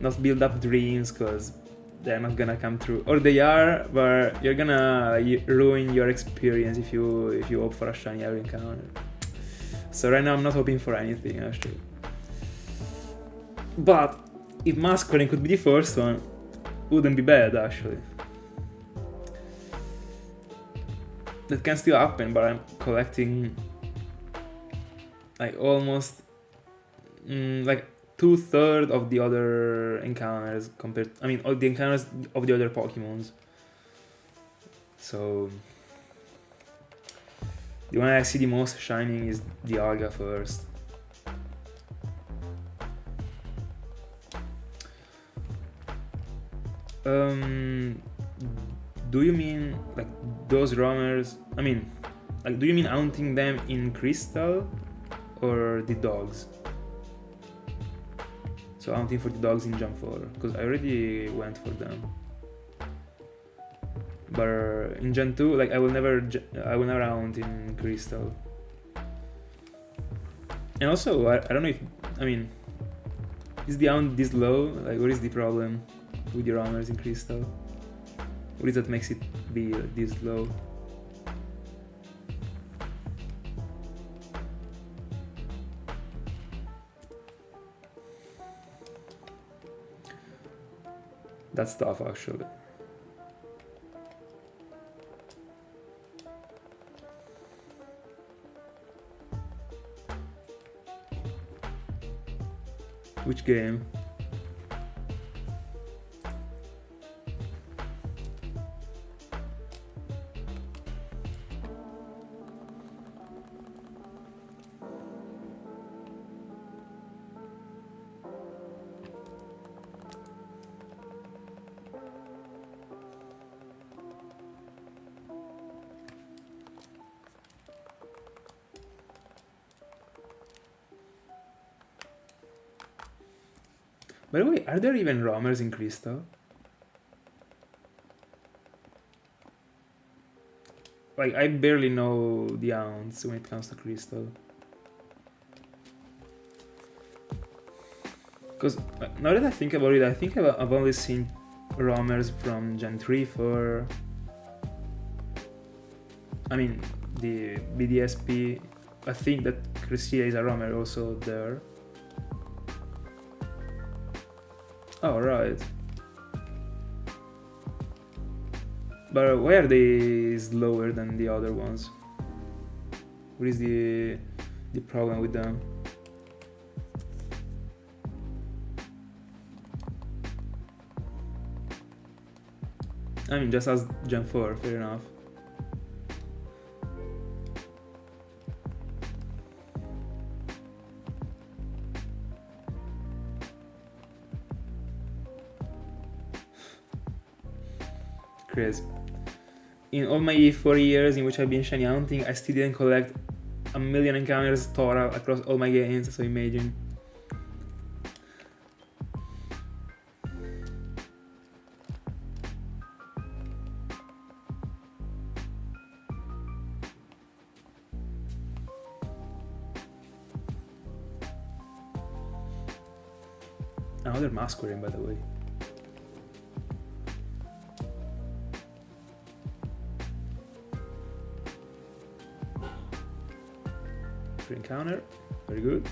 Not build up dreams, cause they're not gonna come true, or they are, but you're gonna ruin your experience if you hope for a shiny every encounter. So right now I'm not hoping for anything actually. But if Masquerain could be the first one, wouldn't be bad actually. That can still happen, but I'm collecting like almost like 2/3 of the other encounters compared, I mean, all the encounters of the other Pokémons. So the one I see the most shining is Dialga first. Do you mean like those roamers? I mean, like, do you mean hunting them in Crystal or the dogs? So hunting for the dogs in Gen 4, because I already went for them. But in Gen 2, like I will never hunt in Crystal. And also, I don't know if, I mean, is the hunt this low? Like, what is the problem with the roamers in Crystal? What is that makes it be this low? That's tough actually. Which game? By the way, are there even roamers in Crystal? Like, I barely know the hounds when it comes to Crystal. Because now that I think about it, I think I've only seen roamers from Gen 3 for... I mean, the BDSP. I think that Cresselia is a roamer also there. Oh, right. But why are they slower than the other ones? What is the problem with them? I mean, just as Gen 4, fair enough. Crazy. In all my 4 years in which I've been shiny hunting, I still didn't collect 1,000,000 encounters total across all my games, so imagine. Another Masquerain, by the way. Free encounter, very good.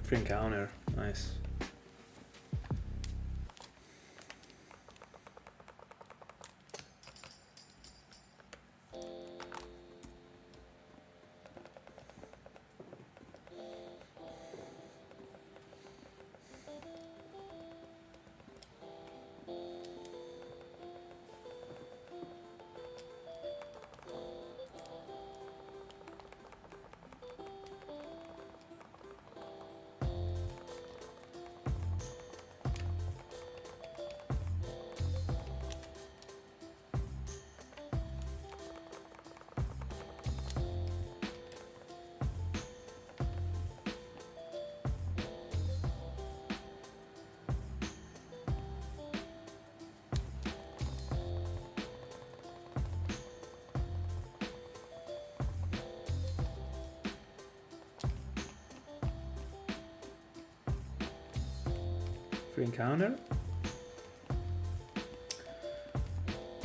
Free encounter, nice. Free encounter.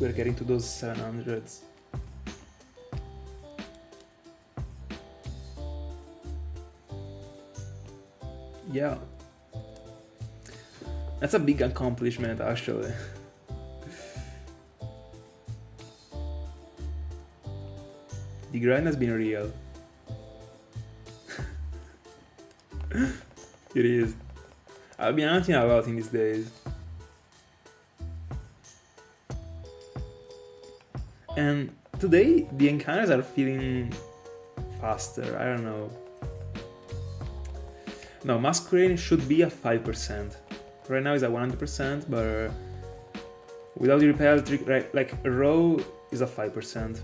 We're getting to those 700s. Yeah. That's a big accomplishment actually. The grind has been real. It is. I've been hunting a lot in these days. And today the encounters are feeling faster, I don't know. No, Masquerain should be a 5%. Right now it's at 100%, but without the repel trick, right, like raw is a 5%.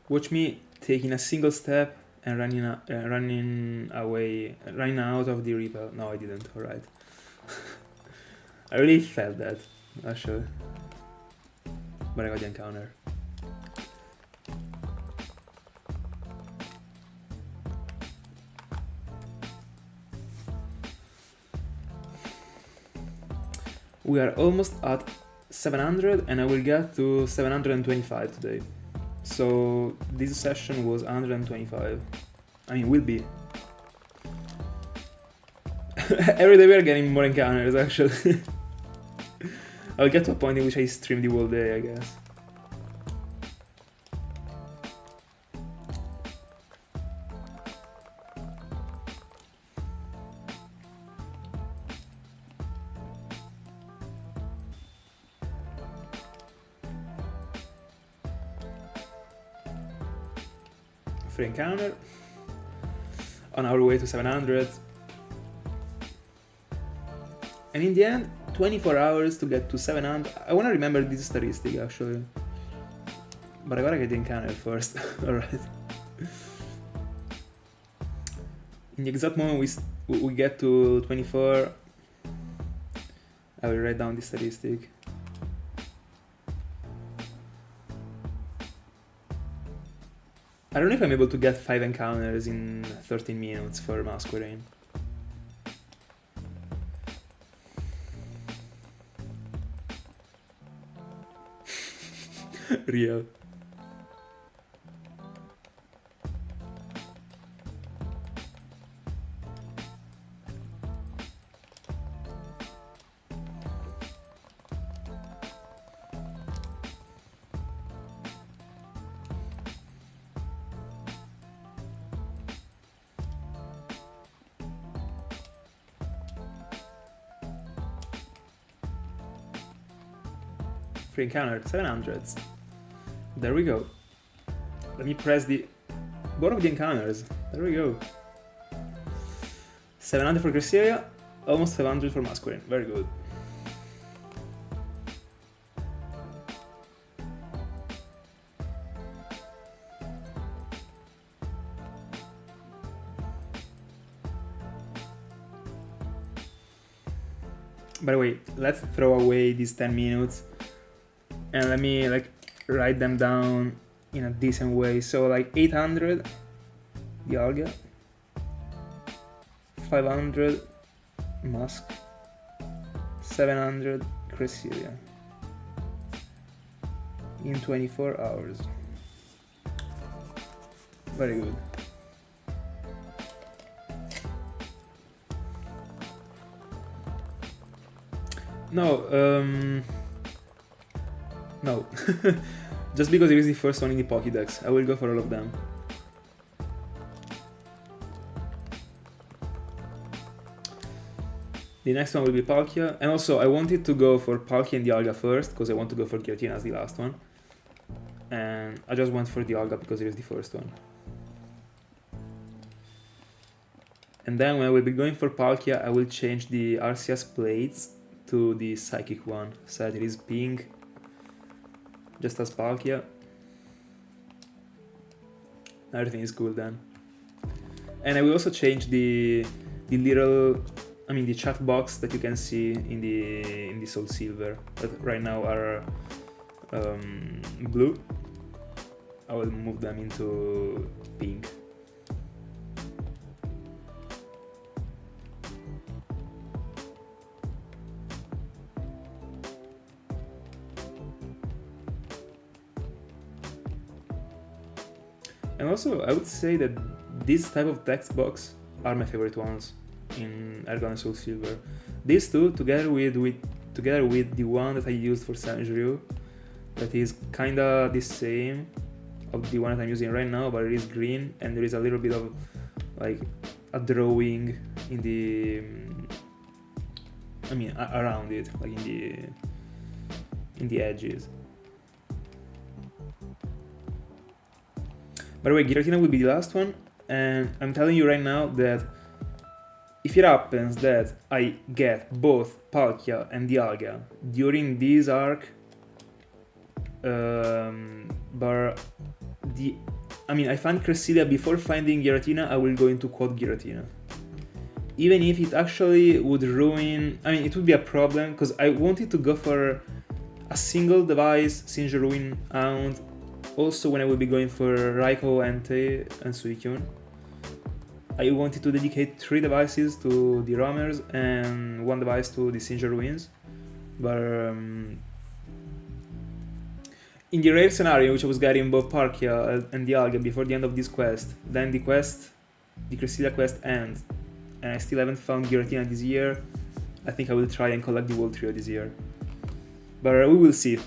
Watch me taking a single step and running out of the repel. No, I didn't. All right. I really felt that, actually. But I got the encounter. We are almost at 700 and I will get to 725 today. So this session was 125. I mean, will be. Every day we are getting more encounters, actually. I'll get to a point in which I stream the whole day, I guess. Free encounter. On our way to 700. And in the end, 24 hours to get to 700. I wanna remember this statistic actually. But I gotta get the encounter first. Alright. In the exact moment we get to 24, I will write down the statistic. I don't know if I'm able to get 5 encounters in 13 minutes for Masquerain. Real. Free encounter, 700s. There we go. Let me press both of the encounters. There we go. 700 for Cresselia, almost 500 for Masquerain. Very good. By the way, let's throw away these 10 minutes and let me like write them down in a decent way. So like 800 Dialga, 500 Musk, 700 Cresselia in 24 hours. Very good. No, just because it is the first one in the Pokédex, I will go for all of them. The next one will be Palkia, and also I wanted to go for Palkia and Dialga first, because I want to go for Giratina as the last one. And I just went for Dialga because it is the first one. And then when I will be going for Palkia, I will change the RCS plates to the Psychic one, so that it is pink, just as Palkia. Everything is cool then. And I will also change the little, the chat box that you can see in the Soulsilver that right now are blue. I will move them into pink. And also, I would say that this type of text box are my favorite ones in Ergon and Soulsilver. These two, together with the one that I used for Sinjoh, that is kinda the same of the one that I'm using right now, but it is green and there is a little bit of like a drawing in the, around it, like in the edges. By the way, Giratina will be the last one, and I'm telling you right now that if it happens that I get both Palkia and Dialga during this arc, I find Cresselia before finding Giratina, I will go into quad Giratina. Even if it actually would ruin, it would be a problem, because I wanted to go for a single device Sinjoh Ruin Hound. Also, when I will be going for Raikou, Entei, and Suicune, I wanted to dedicate 3 devices to the roamers and 1 device to the Sinjoh Ruins. But in the rare scenario, which I was getting both Palkia and Dialga before the end of this quest, then the Cresselia quest ends, and I still haven't found Giratina this year, I think I will try and collect the whole trio this year. But we will see.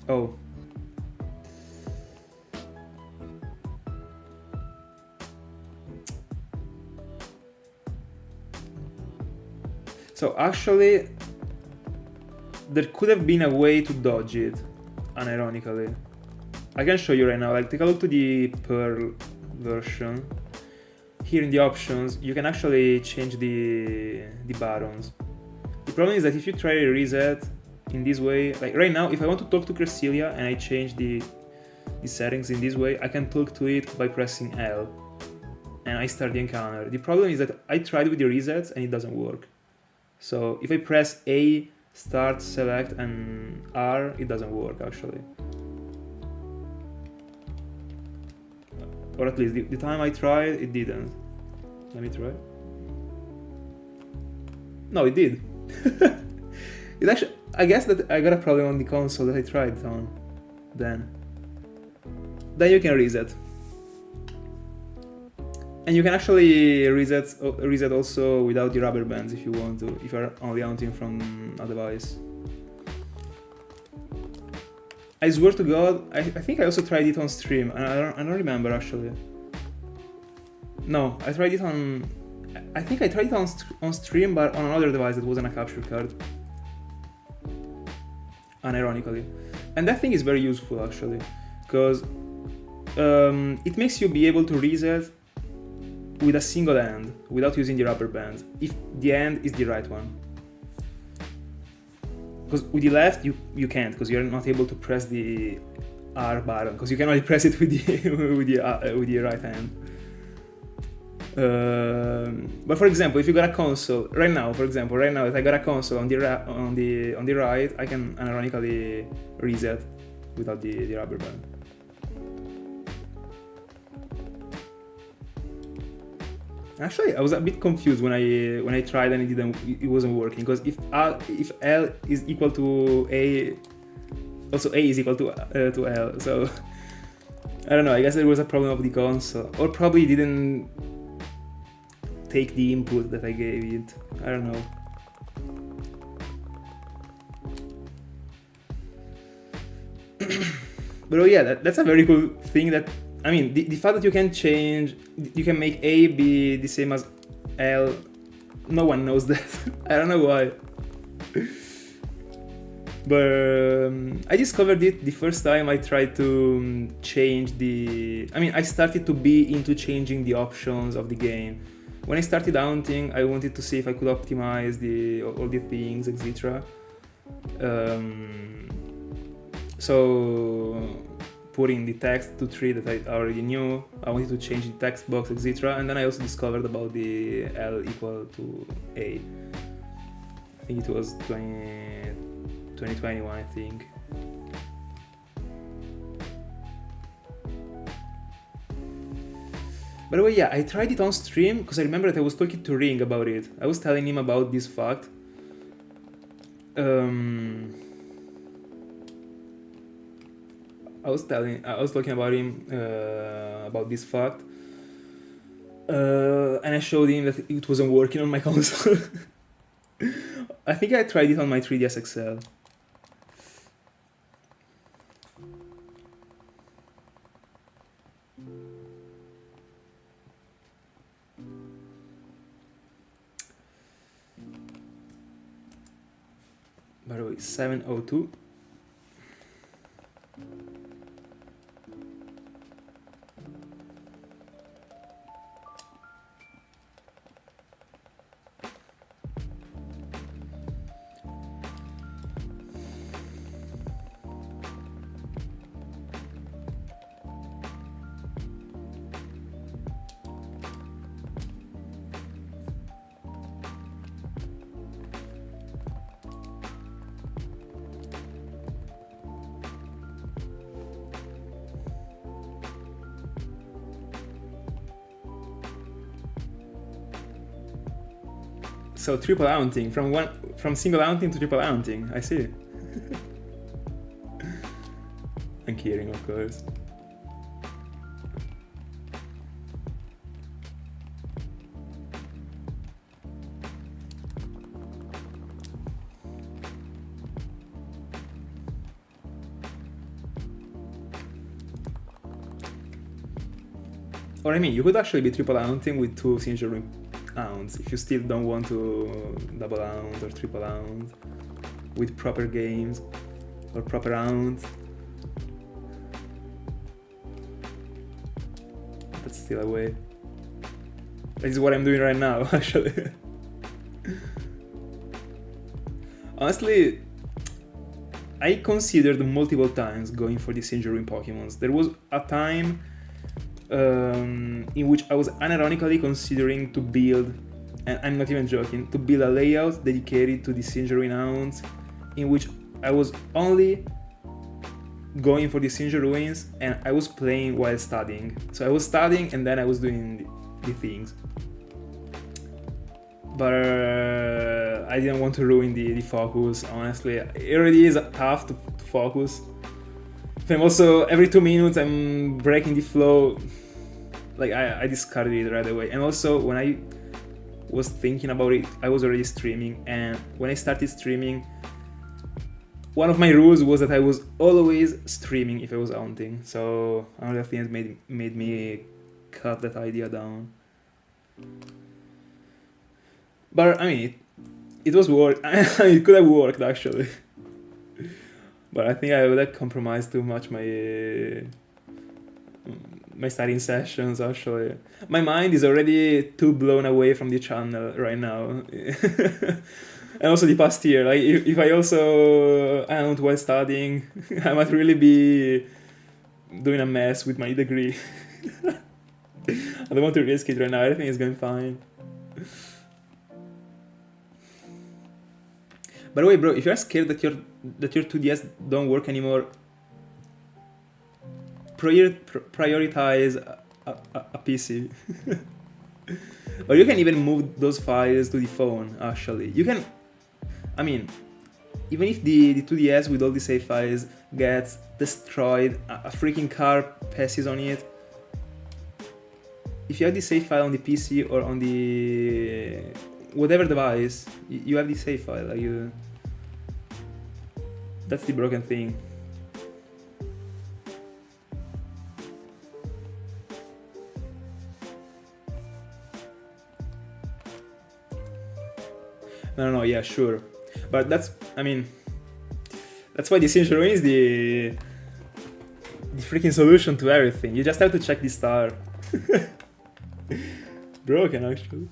Oh. So actually, there could have been a way to dodge it, unironically. I can show you right now, like take a look to the Pearl version, here in the options, you can actually change the buttons. The problem is that if you try a reset in this way, like right now, if I want to talk to Cresselia and I change the settings in this way, I can talk to it by pressing L and I start the encounter. The problem is that I tried with the resets and it doesn't work. So if I press A, start, select, and R, it doesn't work actually. Or at least the time I tried, it didn't. Let me try. No, it did. It actually, I guess that I got a problem on the console that I tried it on. Then you can reset. And you can actually reset also without the rubber bands if you want to, if you're only hunting from a device. I swear to God, I think I also tried it on stream, and I don't remember actually. No, I tried it on... I think I tried it on stream, but on another device that wasn't a capture card. Unironically. And that thing is very useful actually, because it makes you be able to reset with a single hand, without using the rubber band, if the hand is the right one. Because with the left, you can't, because you're not able to press the R button, because you can only press it with the right hand. But for example, if you got a console right now, if I got a console on the right, I can unironically reset without the rubber band. Actually, I was a bit confused when I tried and it wasn't working, because if L is equal to A, also A is equal to L. So I don't know. I guess there was a problem of the console, or probably didn't take the input that I gave it. I don't know. But oh yeah, that's a very cool thing. That I mean, the fact that you can make A be the same as L, no one knows that. I don't know why. But I discovered it the first time I tried to change the... I mean, I started to be into changing the options of the game. When I started hunting, I wanted to see if I could optimize all the things, etc. So putting the text to tree that I already knew, I wanted to change the text box, etc. And then I also discovered about the L equal to A. I think it was 2021, I think. By the way, yeah, I tried it on stream because I remember that I was talking to Ring about it. I was telling him about this fact. I was talking about him about this fact, and I showed him that it wasn't working on my console. I think I tried it on my 3DS XL. By the way, 702. So triple hunting, from single hunting to triple hunting, I see. I'm kidding, of course. Or I mean, you could actually be triple hunting with 2 Sinjoh hounds if you still don't want to double hound or triple hound with proper games or proper hounds. that's still a way. This is what I'm doing right now, actually. Honestly, I considered multiple times going for the Sinjoh Pokemons. There was a time in which I was unironically considering to build, and I'm not even joking, to build a layout dedicated to the Sinjoh Hounds, in which I was only going for the Sinjoh Ruins and I was playing while studying. So I was studying and then I was doing the things. But I didn't want to ruin the focus, honestly. It already is tough to focus. If I'm also, every 2 minutes I'm breaking the flow, like I discarded it right away. And also when I was thinking about it, I was already streaming, and when I started streaming, one of my rules was that I was always streaming if I was hunting. So another thing that made me cut that idea down. But I mean, it was work. It could have worked actually. But I think I would have compromised too much my studying sessions actually. My mind is already too blown away from the channel right now. And also the past year, like if I also hunt while studying, I might really be doing a mess with my degree. I don't want to risk it right now. Everything is going fine. By the way, bro, if you're scared that your 2DS don't work anymore, prioritize a PC. Or you can even move those files to the phone, actually. You can, I mean, even if the 2DS with all the save files gets destroyed, a freaking car passes on it, if you have the save file on the PC or on the whatever device, you have the save file. Like that's the broken thing. No, yeah, sure. But that's, I mean, that's why the Sinjoh is the freaking solution to everything. You just have to check the star. Broken, actually.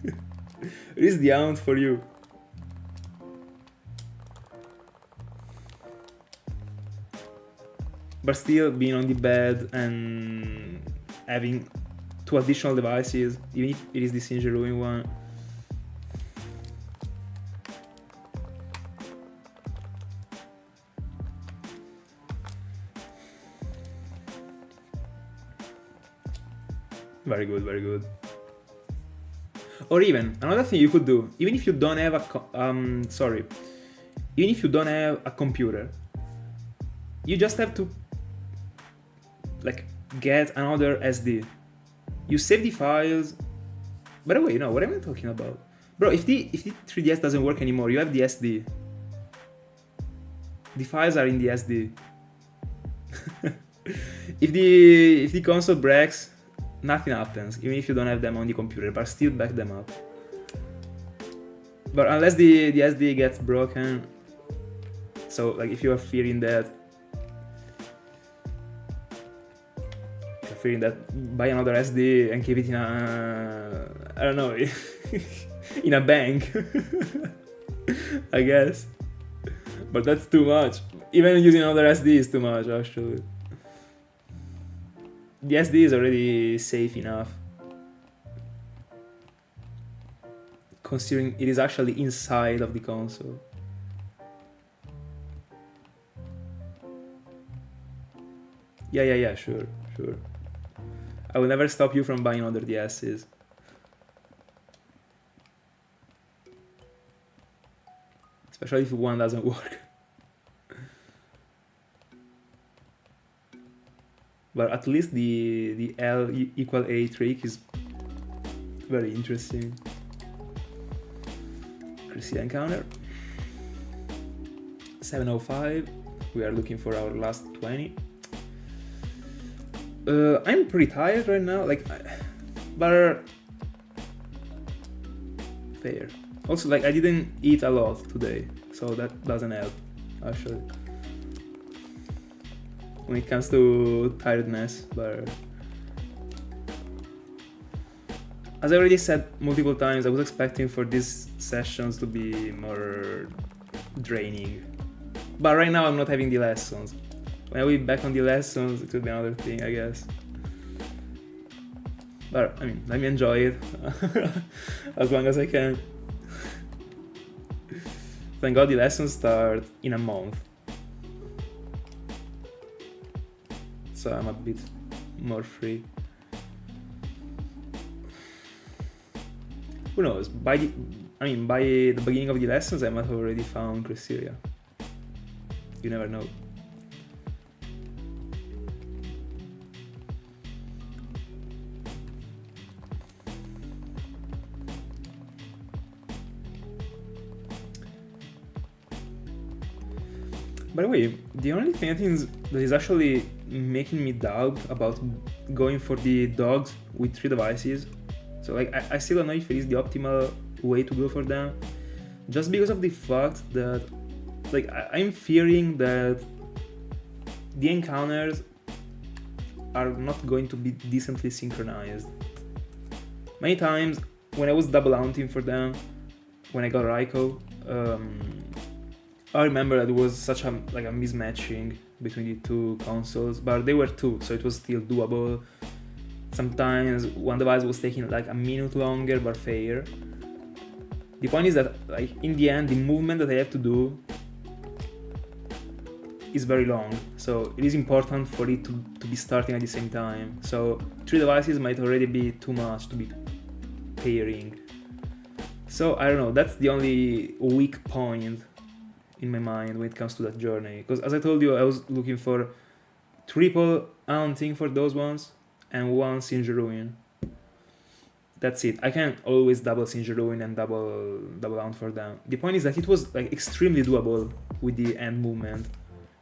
It is the hound for you. But still being on the bed and having 2 additional devices, even if it is the Sinjoh one. Very good, very good. Or even another thing you could do, even if you don't have even if you don't have a computer, you just have to like get another SD. You save the files. By the way, no, what am I talking about? Bro, if the 3DS doesn't work anymore, you have the SD. The files are in the SD. If the console breaks, nothing happens, even if you don't have them on the computer, but still back them up. But unless the SD gets broken, so like if you are fearing that, buy another SD and keep it in a, I don't know, in a bank, I guess. But that's too much. Even using another SD is too much, actually. The SD is already safe enough, considering it is actually inside of the console. Yeah, sure. I will never stop you from buying other DSs. Especially if one doesn't work. But at least the L equal A trick is very interesting. Cresselia encounter. 705. We are looking for our last 20. I'm pretty tired right now, like, but fair. Also, like, I didn't eat a lot today, so that doesn't help, actually, when it comes to tiredness. But as I already said multiple times, I was expecting for these sessions to be more draining. But right now I'm not having the lessons. When I will be back on the lessons, it will be another thing, I guess. But, I mean, let me enjoy it as long as I can. Thank God the lessons start in a month. So I'm a bit more free. Who knows? By the beginning of the lessons, I might have already found Cresselia. You never know. By the way, the only thing I think that is actually making me doubt about going for the dogs with 3 devices, so like I still don't know if it is the optimal way to go for them, just because of the fact that like I'm fearing that the encounters are not going to be decently synchronized. Many times when I was double hunting for them, when I got Raikou, I remember that it was such a mismatching between the 2 consoles, but they were 2, so it was still doable. Sometimes one device was taking like a minute longer, but fair. The point is that like in the end, the movement that I have to do is very long, so it is important for it to be starting at the same time. So 3 devices might already be too much to be pairing. So I don't know, that's the only weak point in my mind when it comes to that journey, because as I told you, I was looking for triple hunting for those ones and 1 Sinjoh Ruin. That's it. I can always double Sinjoh Ruin and double hunt for them. The point is that it was like extremely doable with the end movement.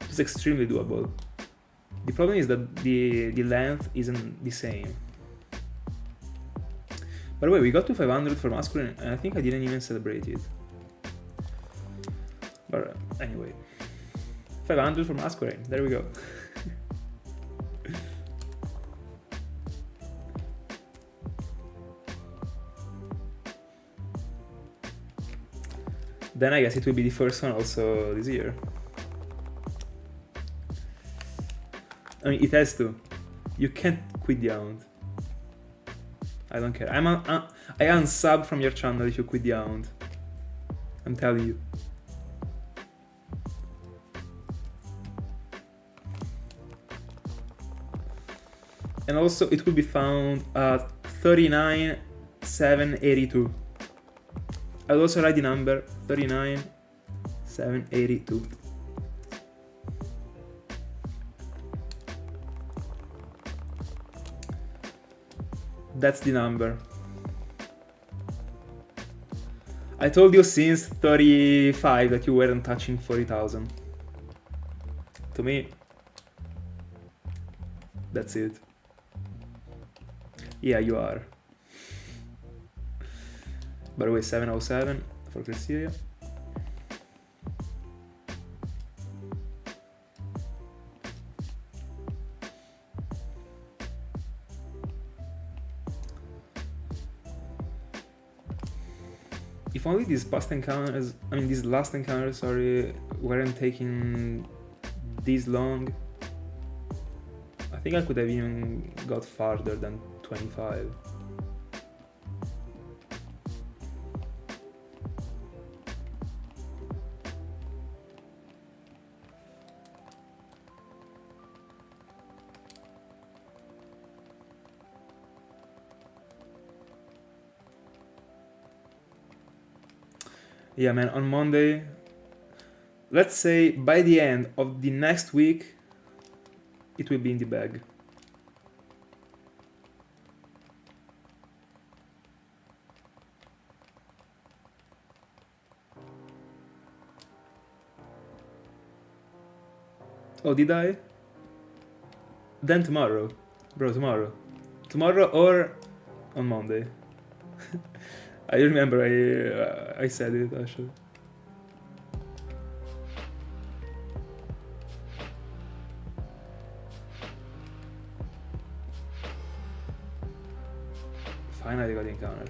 It was extremely doable. The problem is that the length isn't the same. By the way, we got to 500 for Masquerain, and I think I didn't even celebrate it. But anyway, 500 for Masquerain, there we go. Then I guess it will be the first one also this year. I mean, it has to. You can't quit the hunt. I don't care. I unsub from your channel if you quit the hunt. I'm telling you. And also it will be found at 39,782. I'll also write the number 39,782. That's the number. I told you since 35 that you weren't touching 40,000. To me, that's it. Yeah, you are. By the way, 707 for Cresselia. If only these past encounters, these last encounters, sorry, weren't taking this long, I think I could have even got farther than 25. Yeah, man, on Monday, let's say by the end of the next week, it will be in the bag. Oh, did I? Then tomorrow. Bro, tomorrow. Tomorrow or on Monday. I remember I said it actually. Finally got the encounter.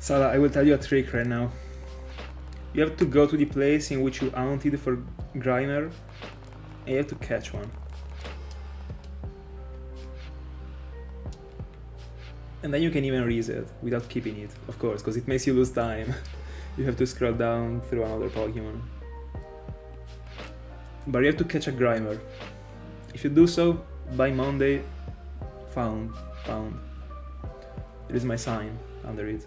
Sala, I will tell you a trick right now. You have to go to the place in which you hunted for Grimer, and you have to catch one. And then you can even reset without keeping it, of course, because it makes you lose time. You have to scroll down through another Pokemon. But you have to catch a Grimer. If you do so, by Monday, found. There is my sign under it.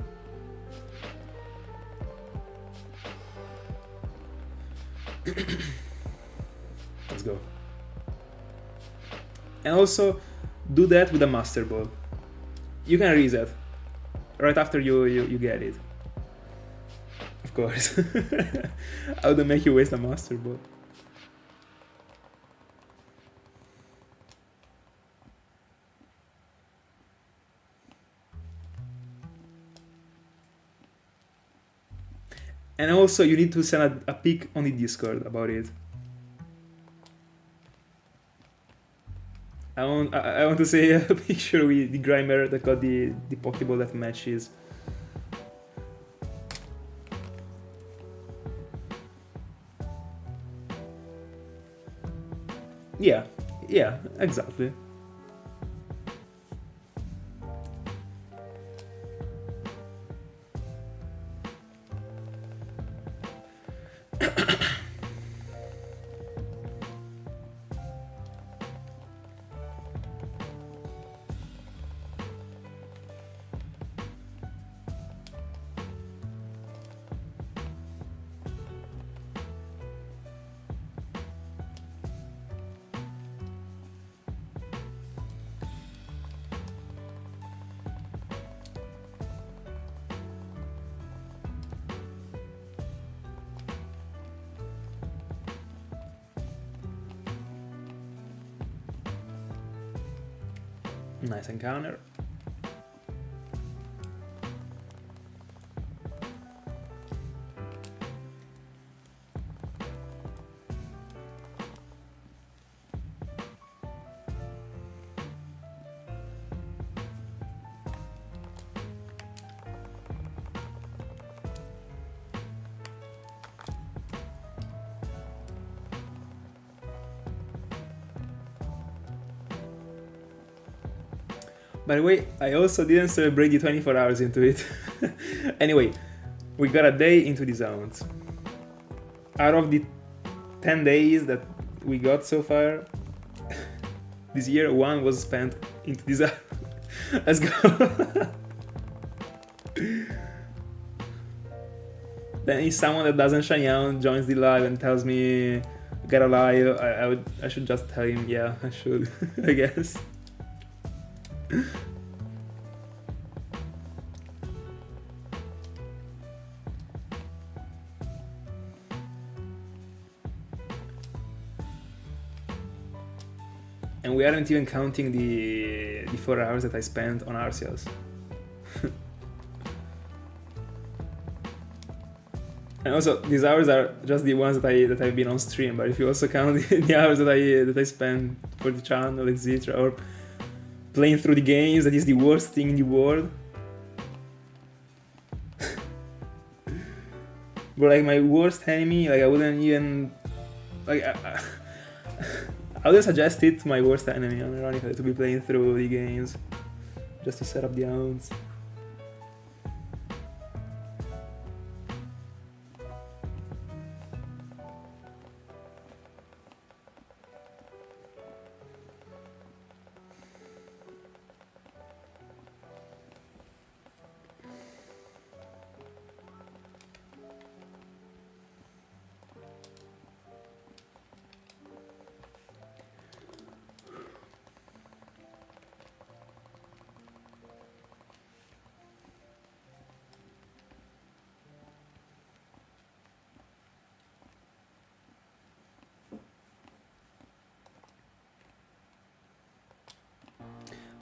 Let's go. And also, do that with a Master Ball. You can reset right after you get it. Of course. I wouldn't make you waste a Master Ball. And also, you need to send a pic on the Discord about it. I want to see a picture with the Grimer that got the Pokeball that matches. Yeah, exactly. Nice encounter. By the way, I also didn't celebrate the 24 hours into it. Anyway, we got a day into the zones. Out of the 10 days that we got so far, this year, 1 was spent into this. Let's go. Then if someone that doesn't shiny out joins the live and tells me get alive, I should just tell him, yeah, I should, I guess. And we aren't even counting the 4 hours that I spent on Arceus. And also, these hours are just the ones that I've been on stream. But if you also count the hours that I spent for the channel, etc., or playing through the games, that is the worst thing in the world. But like my worst enemy, like I wouldn't even like. I would suggest it to my worst enemy, ironically, to be playing through the games just to set up the hounds.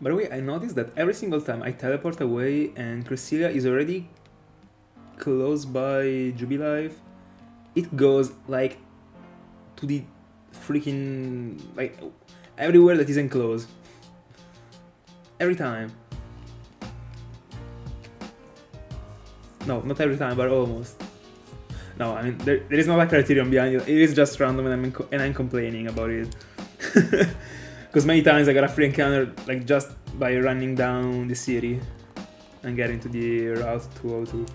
By the way, I noticed that every single time I teleport away and Cresselia is already close by Jubilife, it goes like to the freaking like everywhere that isn't close. Every time. No, not every time, but almost. No, I mean there is no like criterion behind it. It is just random, and I'm complaining about it. Because many times I got a free encounter like just by running down the city and getting to the Route 202.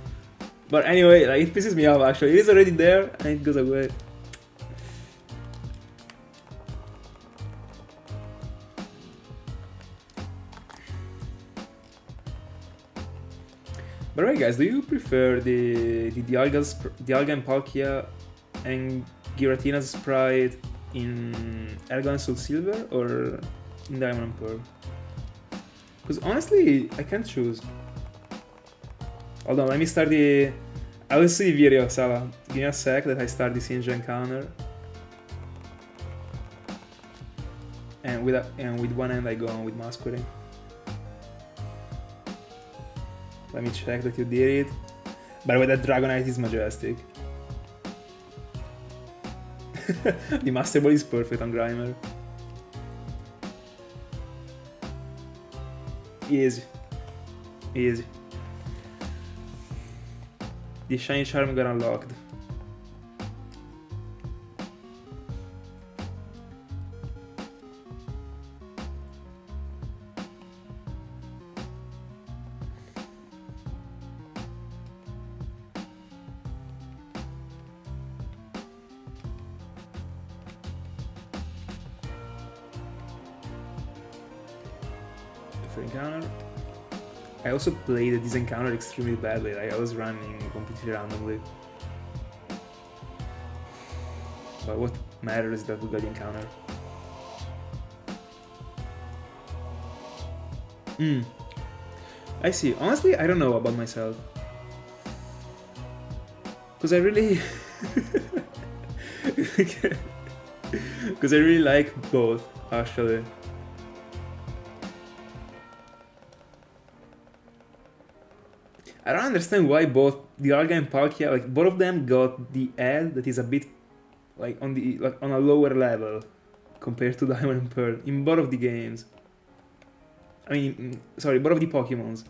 But anyway, like, it pisses me off actually. It is already there and it goes away. By the way, guys, do you prefer the Dialga and Palkia and Giratina's sprite in Elgon and Soulsilver or in Diamond and Pearl? Because honestly, I can't choose. Hold on, let me start the... I will see the video, Sala. Give me a sec that I start the Sinjoh encounter. And with one hand I go on with Masquerain. Let me check that you did it. By the way, that Dragonite is majestic. The Master Ball is perfect on Grimer. Easy. Easy. The Shiny Charm got unlocked. Encounter. I also played this encounter extremely badly, like I was running completely randomly. But what matters is that we got the encounter. I see. Honestly, I don't know about myself. Because I really... Because I really like both, actually. I don't understand why both Dialga and Palkia, like both of them got the L that is a bit like on a lower level compared to Diamond and Pearl in both of the games. I mean, sorry, both of the Pokémons.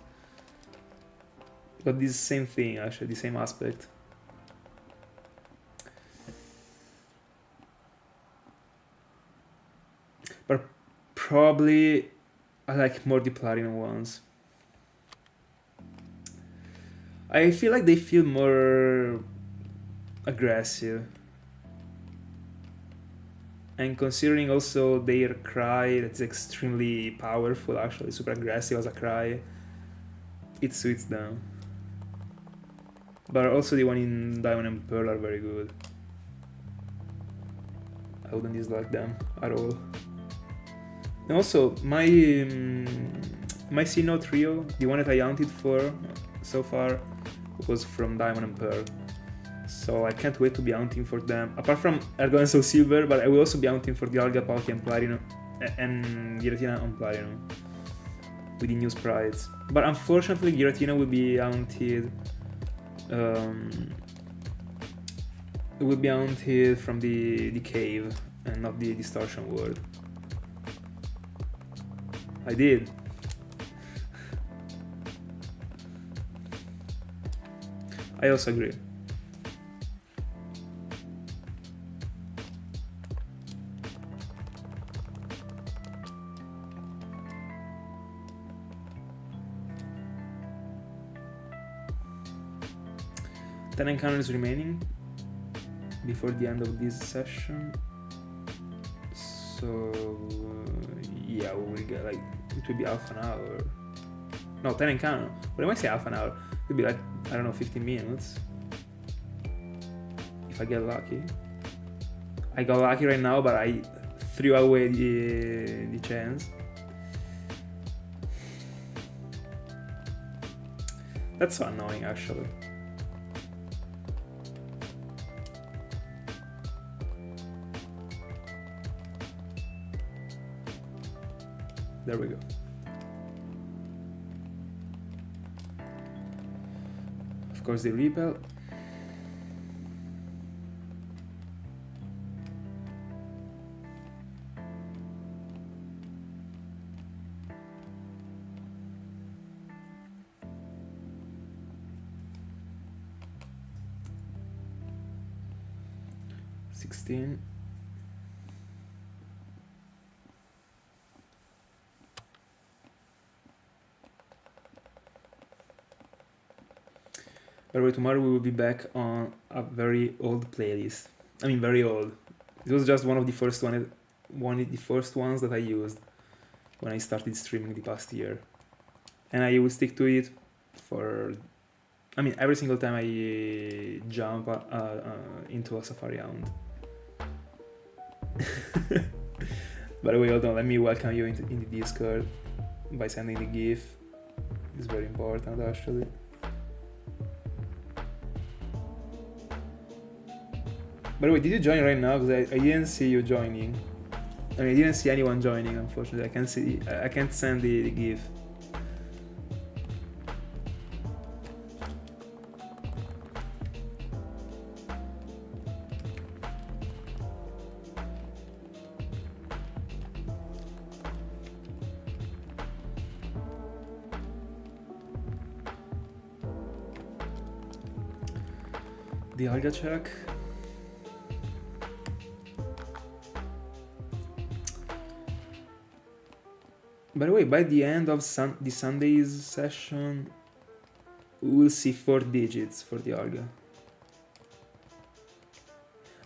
But this same thing actually, the same aspect. But probably I like more the Platinum ones. I feel like they feel more aggressive. And considering also their cry, that's extremely powerful actually, super aggressive as a cry, it suits them. But also the one in Diamond and Pearl are very good. I wouldn't dislike them at all. And also, my Sinjoh trio, the one that I hunted for so far, was from Diamond and Pearl. So I can't wait to be hunting for them. Apart from Elgon and Soulsilver, but I will also be hunting for Dialga, Palkia and Platinum and Giratina on Platinum with the new sprites. But unfortunately Giratina will be hunted from the cave and not the distortion world. I did. I also agree. Ten encounters remaining before the end of this session. So yeah, we will get like, it will be half an hour. No, 10 encounters. What am I saying, half an hour? It will be like, I don't know, 15 minutes. If I get lucky. I got lucky right now, but I threw away the chance. That's so annoying actually. There we go. course the repel. By the way, tomorrow we will be back on a very old playlist. I mean, very old. It was just one of the first ones that I used when I started streaming the past year, and I will stick to it for. I mean, every single time I jump into a Safari Hound. By the way, hold on, let me welcome you in the Discord by sending the GIF. It's very important, actually. By the way, did you join right now? Because I didn't see you joining. I mean, I didn't see anyone joining, unfortunately. I can't send the GIF. Dialga check. By the way, by the end of the Sunday's session, we will see 4 digits for Dialga.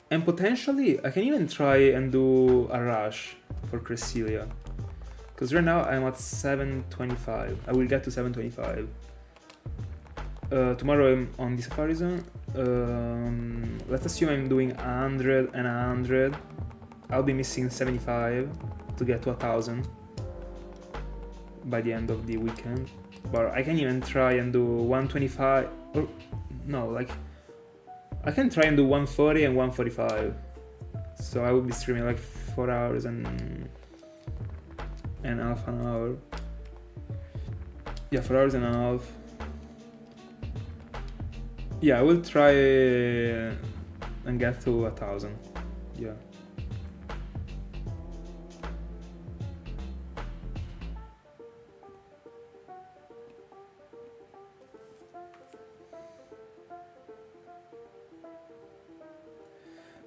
And potentially, I can even try and do a rush for Cresselia. Because right now I'm at 725. I will get to 725. Tomorrow I'm on the Safari Zone. Let's assume I'm doing 100 and 100. I'll be missing 75 to get to 1000 by the end of the weekend. But I can even try and do 125. Or no, like I can try and do 140 and 145. So I will be streaming like 4 hours and half an hour. Yeah, 4 hours and a half. Yeah, I will try and get to 1000. Yeah.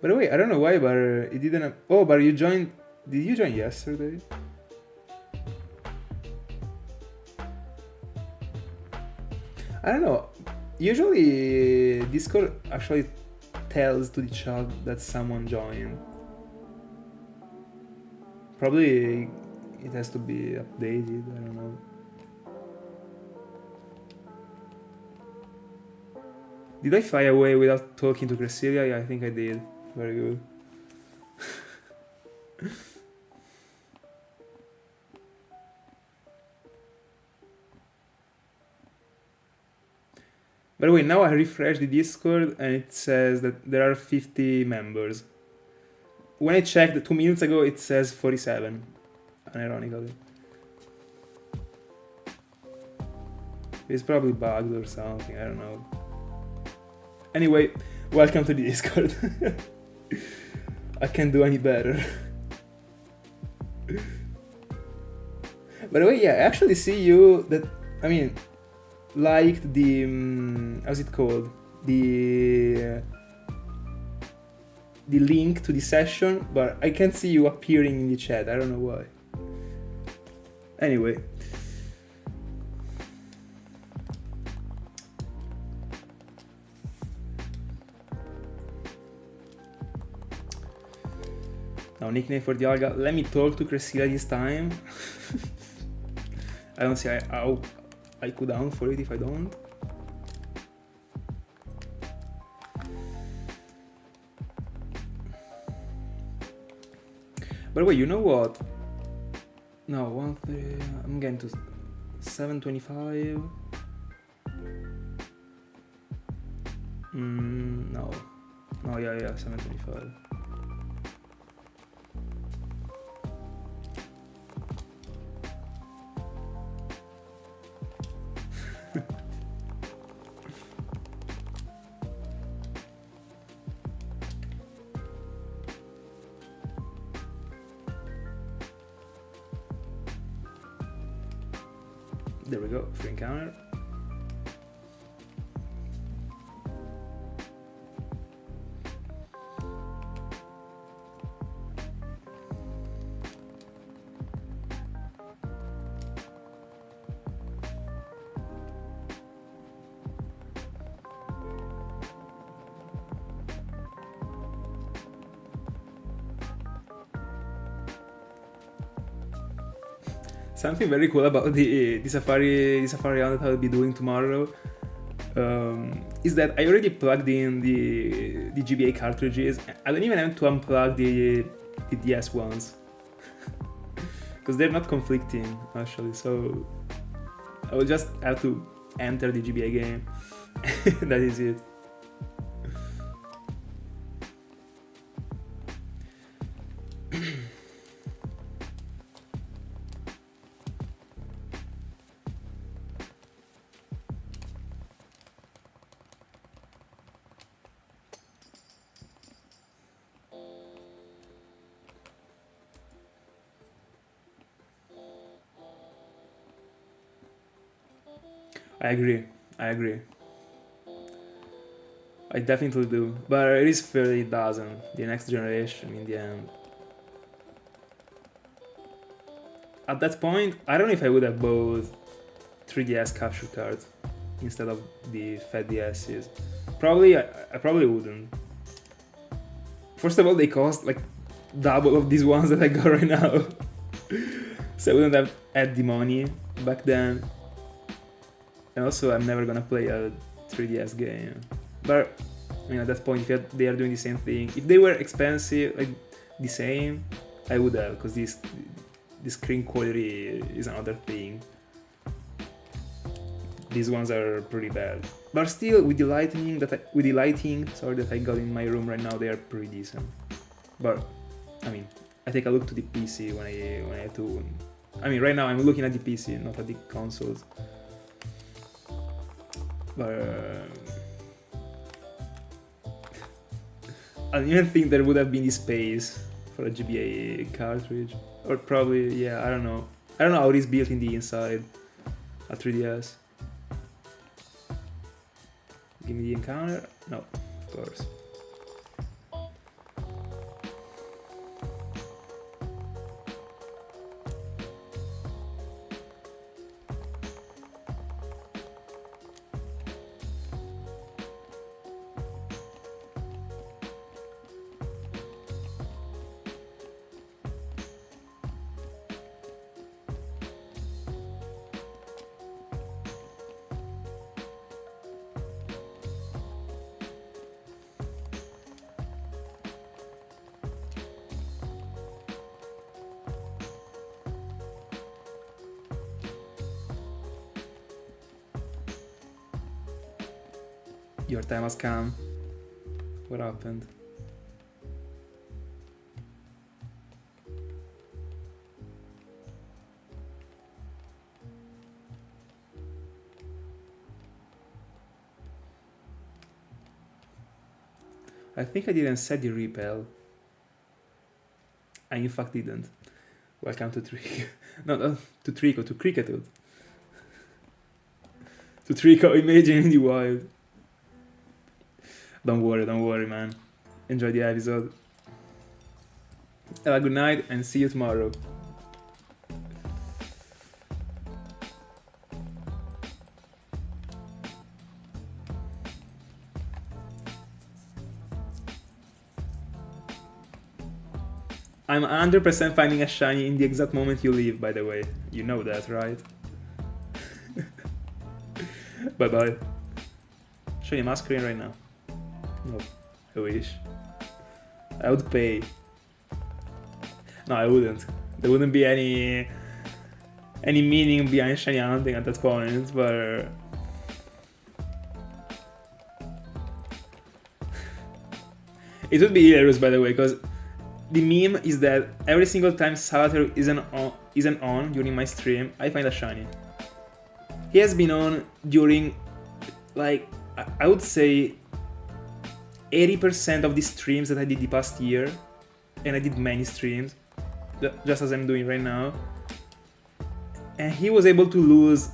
By the way, I don't know why, but it didn't. Oh, but you joined. Did you join yesterday? I don't know. Usually, Discord actually tells to the chat that someone joined. Probably it has to be updated. I don't know. Did I fly away without talking to Cresselia? Yeah, I think I did. Very good. By the way, now I refresh the Discord and it says that there are 50 members. When I checked 2 minutes ago, it says 47. Unironically. It's probably bugged or something, I don't know. Anyway, welcome to the Discord. I can't do any better. By the way, yeah, I actually see you that, I mean, liked the, how's it called? The link to the session, but I can't see you appearing in the chat, I don't know why. Anyway. Now, nickname for Dialga. Let me talk to Cresselia this time. I don't see how I could down for it if I don't. By the way, you know what? No, 130. I'm getting to 725. No. Oh yeah, 725. There we go, free encounter. Something very cool about the safari run that I'll be doing tomorrow is that I already plugged in the GBA cartridges. I don't even have to unplug the DS ones because they're not conflicting actually. So I will just have to enter the GBA game. That is it. I agree. I definitely do. But it is fairly doesn't. The next generation in the end. At that point, I don't know if I would have bought 3DS capture cards instead of the Fat DSs. Probably, I probably wouldn't. First of all, they cost like double of these ones that I got right now. So I wouldn't have had the money back then. And also, I'm never gonna play a 3DS game. But I mean, at that point, if they are doing the same thing, if they were expensive, like the same, I would have, because the screen quality is another thing. These ones are pretty bad. But still, with the lighting that I got in my room right now, they are pretty decent. But I mean, I take a look to the PC when I have to. I mean, right now I'm looking at the PC, not at the consoles. But I don't even think there would have been the space for a GBA cartridge. Or probably, yeah, I don't know. I don't know how it is built in the inside a 3DS. Give me the encounter? No, of course. Your time has come. What happened? I think I didn't set the repel. I in fact didn't. Welcome to Trico. No, to Trico, to Cricketwood. To Trico, imagine in the wild. Don't worry, man. Enjoy the episode. Have a good night and see you tomorrow. I'm 100% finding a shiny in the exact moment you leave, by the way. You know that, right? Bye bye. Shiny Masquerain right now. No, I wish. I would pay. No, I wouldn't. There wouldn't be any meaning behind shiny hunting at that point, but it would be hilarious, by the way, because the meme is that every single time Salvatore isn't on during my stream, I find a shiny. He has been on during, like, I would say 80% of the streams that I did the past year, and I did many streams, just as I'm doing right now, and he was able to lose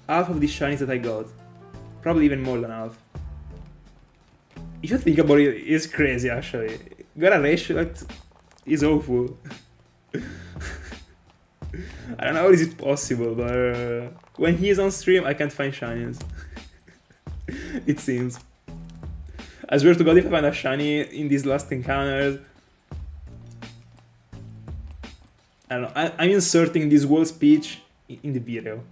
half of the shinies that I got. Probably even more than half. If you think about it, it's crazy actually. Got a ratio that is awful. I don't know how is it possible, but when he is on stream, I can't find shinies. It seems. I swear to God, if I find a shiny in these last encounters, I don't know. I'm inserting this whole speech in the video.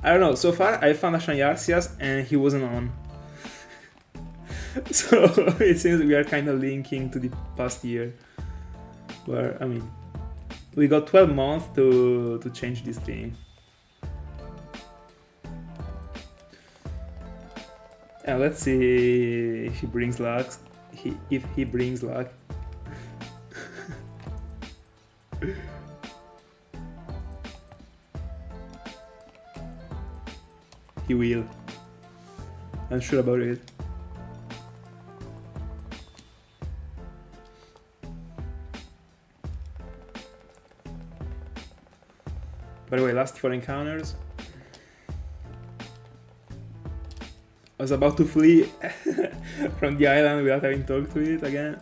I don't know, so far I found a shiny Arceus and he wasn't on. So it seems we are kind of linking to the past year. Where, I mean, we got 12 months to change this thing. And let's see if he brings luck. If he brings luck. He will. I'm sure about it. By the way, last 4 encounters. I was about to flee from the island without having talked to it again.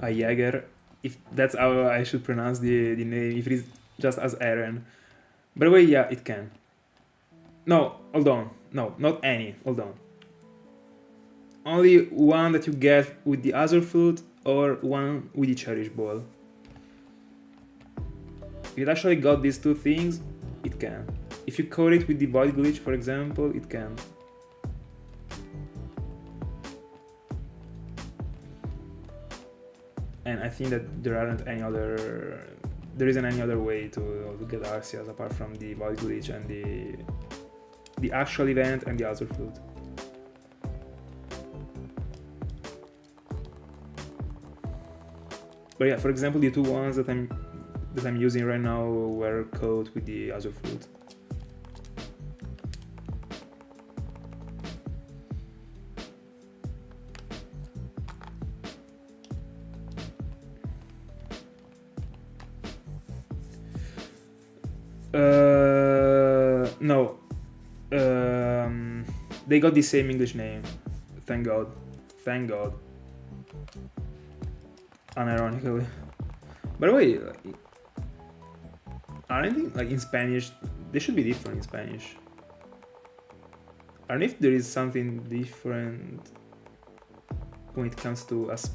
A Jäger, if that's how I should pronounce the name, if it is just as Eren. By the way, yeah, it can. No, hold on. No, not any. Hold on. Only one that you get with the Azure Flute or one with the Cherish Ball. If it actually got these two things, it can. If you caught it with the Void Glitch, for example, it can. And I think that there isn't any other way to get Arceus apart from the Void Glitch and the actual event and the Azure Flute. But yeah, for example, the two ones that I'm using right now were caught with the Azure Flute. No. They got the same English name. Thank God. Thank God. Unironically. By the way, aren't they, like in Spanish, they should be different in Spanish. I don't know if there is something different when it comes to us.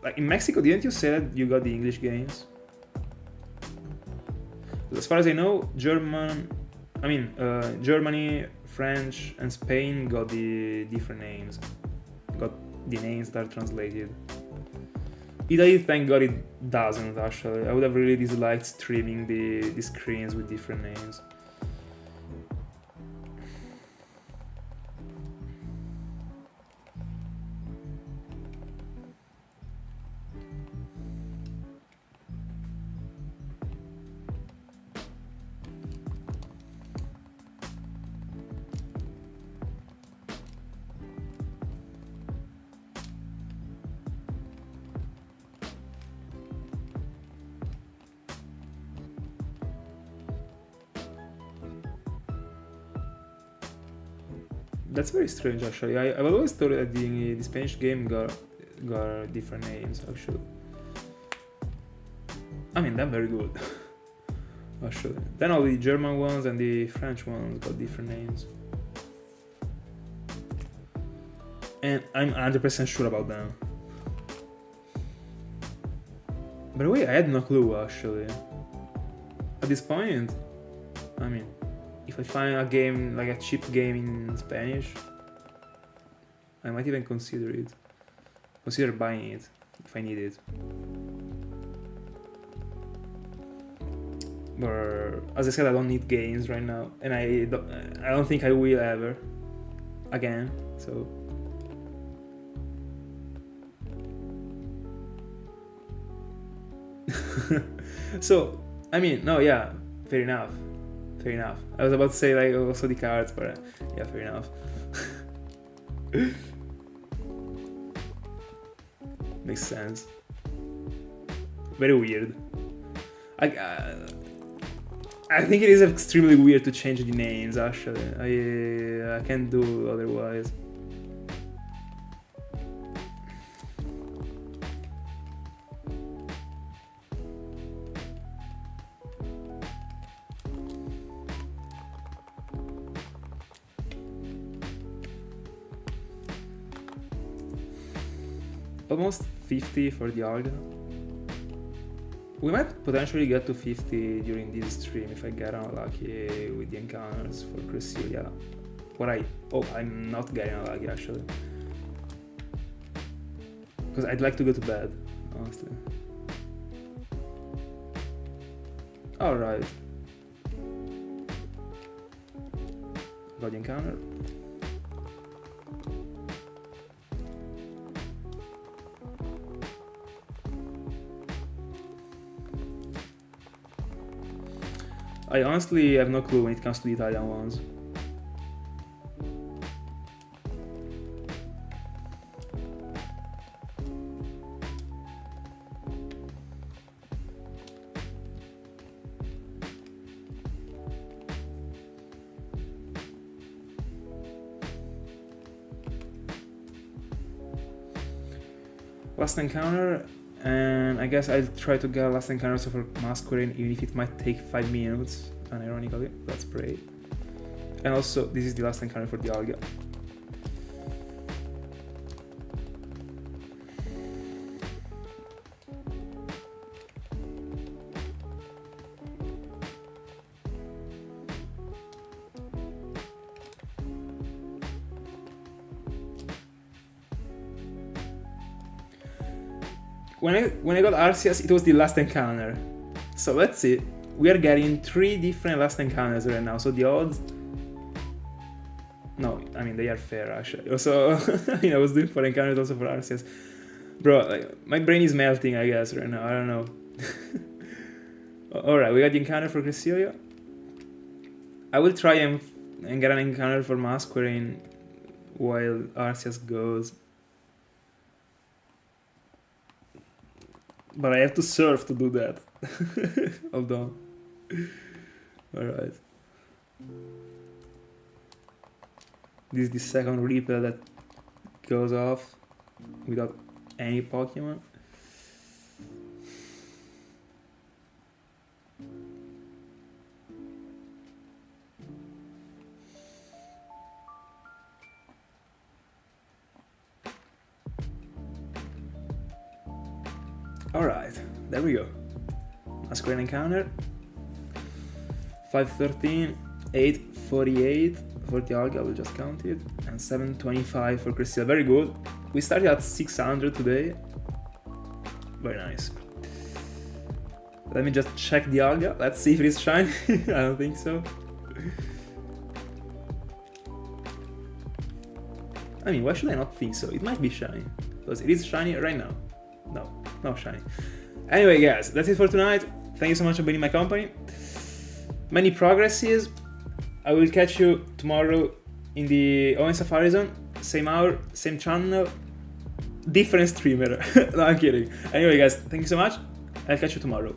Like in Mexico, didn't you say that you got the English games? As far as I know, Germany, French, and Spain got the different names. Got the names that are translated. Italy, thank God, it doesn't actually. I would have really disliked streaming the screens with different names. That's very strange actually. I've always thought that the Spanish game got different names actually. I mean, they're very good. Actually. Then all the German ones and the French ones got different names. And I'm 100% sure about them. By the way, I had no clue actually. At this point, I mean, if I find a game, like a cheap game in Spanish, I might even consider it. Consider buying it if I need it. But as I said, I don't need games right now, and I don't think I will ever again. So. So, I mean, no, yeah, fair enough. Fair enough. I was about to say like also the cards, but yeah, fair enough. Makes sense. Very weird. I think it is extremely weird to change the names. Actually, I can't do otherwise. Almost 50 for Dialga. We might potentially get to 50 during this stream if I get unlucky with the encounters for Cresselia. I'm not getting unlucky actually. Because I'd like to go to bed, honestly. Alright. Got the encounter. I honestly have no clue when it comes to the Italian ones. Last encounter, and I guess I'll try to get last encounter for Masquerain, even if it might take 5 minutes, unironically. Let's pray. And also, this is the last encounter for Dialga. When I got Arceus, it was the last encounter. So let's see. We are getting 3 different last encounters right now. So the odds... No, I mean, they are fair, actually. Also, I was doing 4 encounters also for Arceus. Bro, like, my brain is melting, I guess, right now. I don't know. Alright, we got the encounter for Cresselia. I will try and get an encounter for Masquerain while Arceus goes. But I have to surf to do that. Hold on. Alright. This is the second repel that goes off without any Pokemon. Alright, there we go. Masquerain encounter. 513, 848 for Dialga, I will just count it, and 725 for Cresselia. Very good. We started at 600 today. Very nice. Let me just check Dialga. Let's see if it is shiny. I don't think so. I mean, why should I not think so? It might be shiny. Because it is shiny right now. No shiny. Anyway, guys, that's it for tonight. Thank you so much for being in my company. Many progresses. I will catch you tomorrow in the Owen Safari Zone. Same hour, same channel, different streamer. No, I'm kidding. Anyway, guys, thank you so much. I'll catch you tomorrow.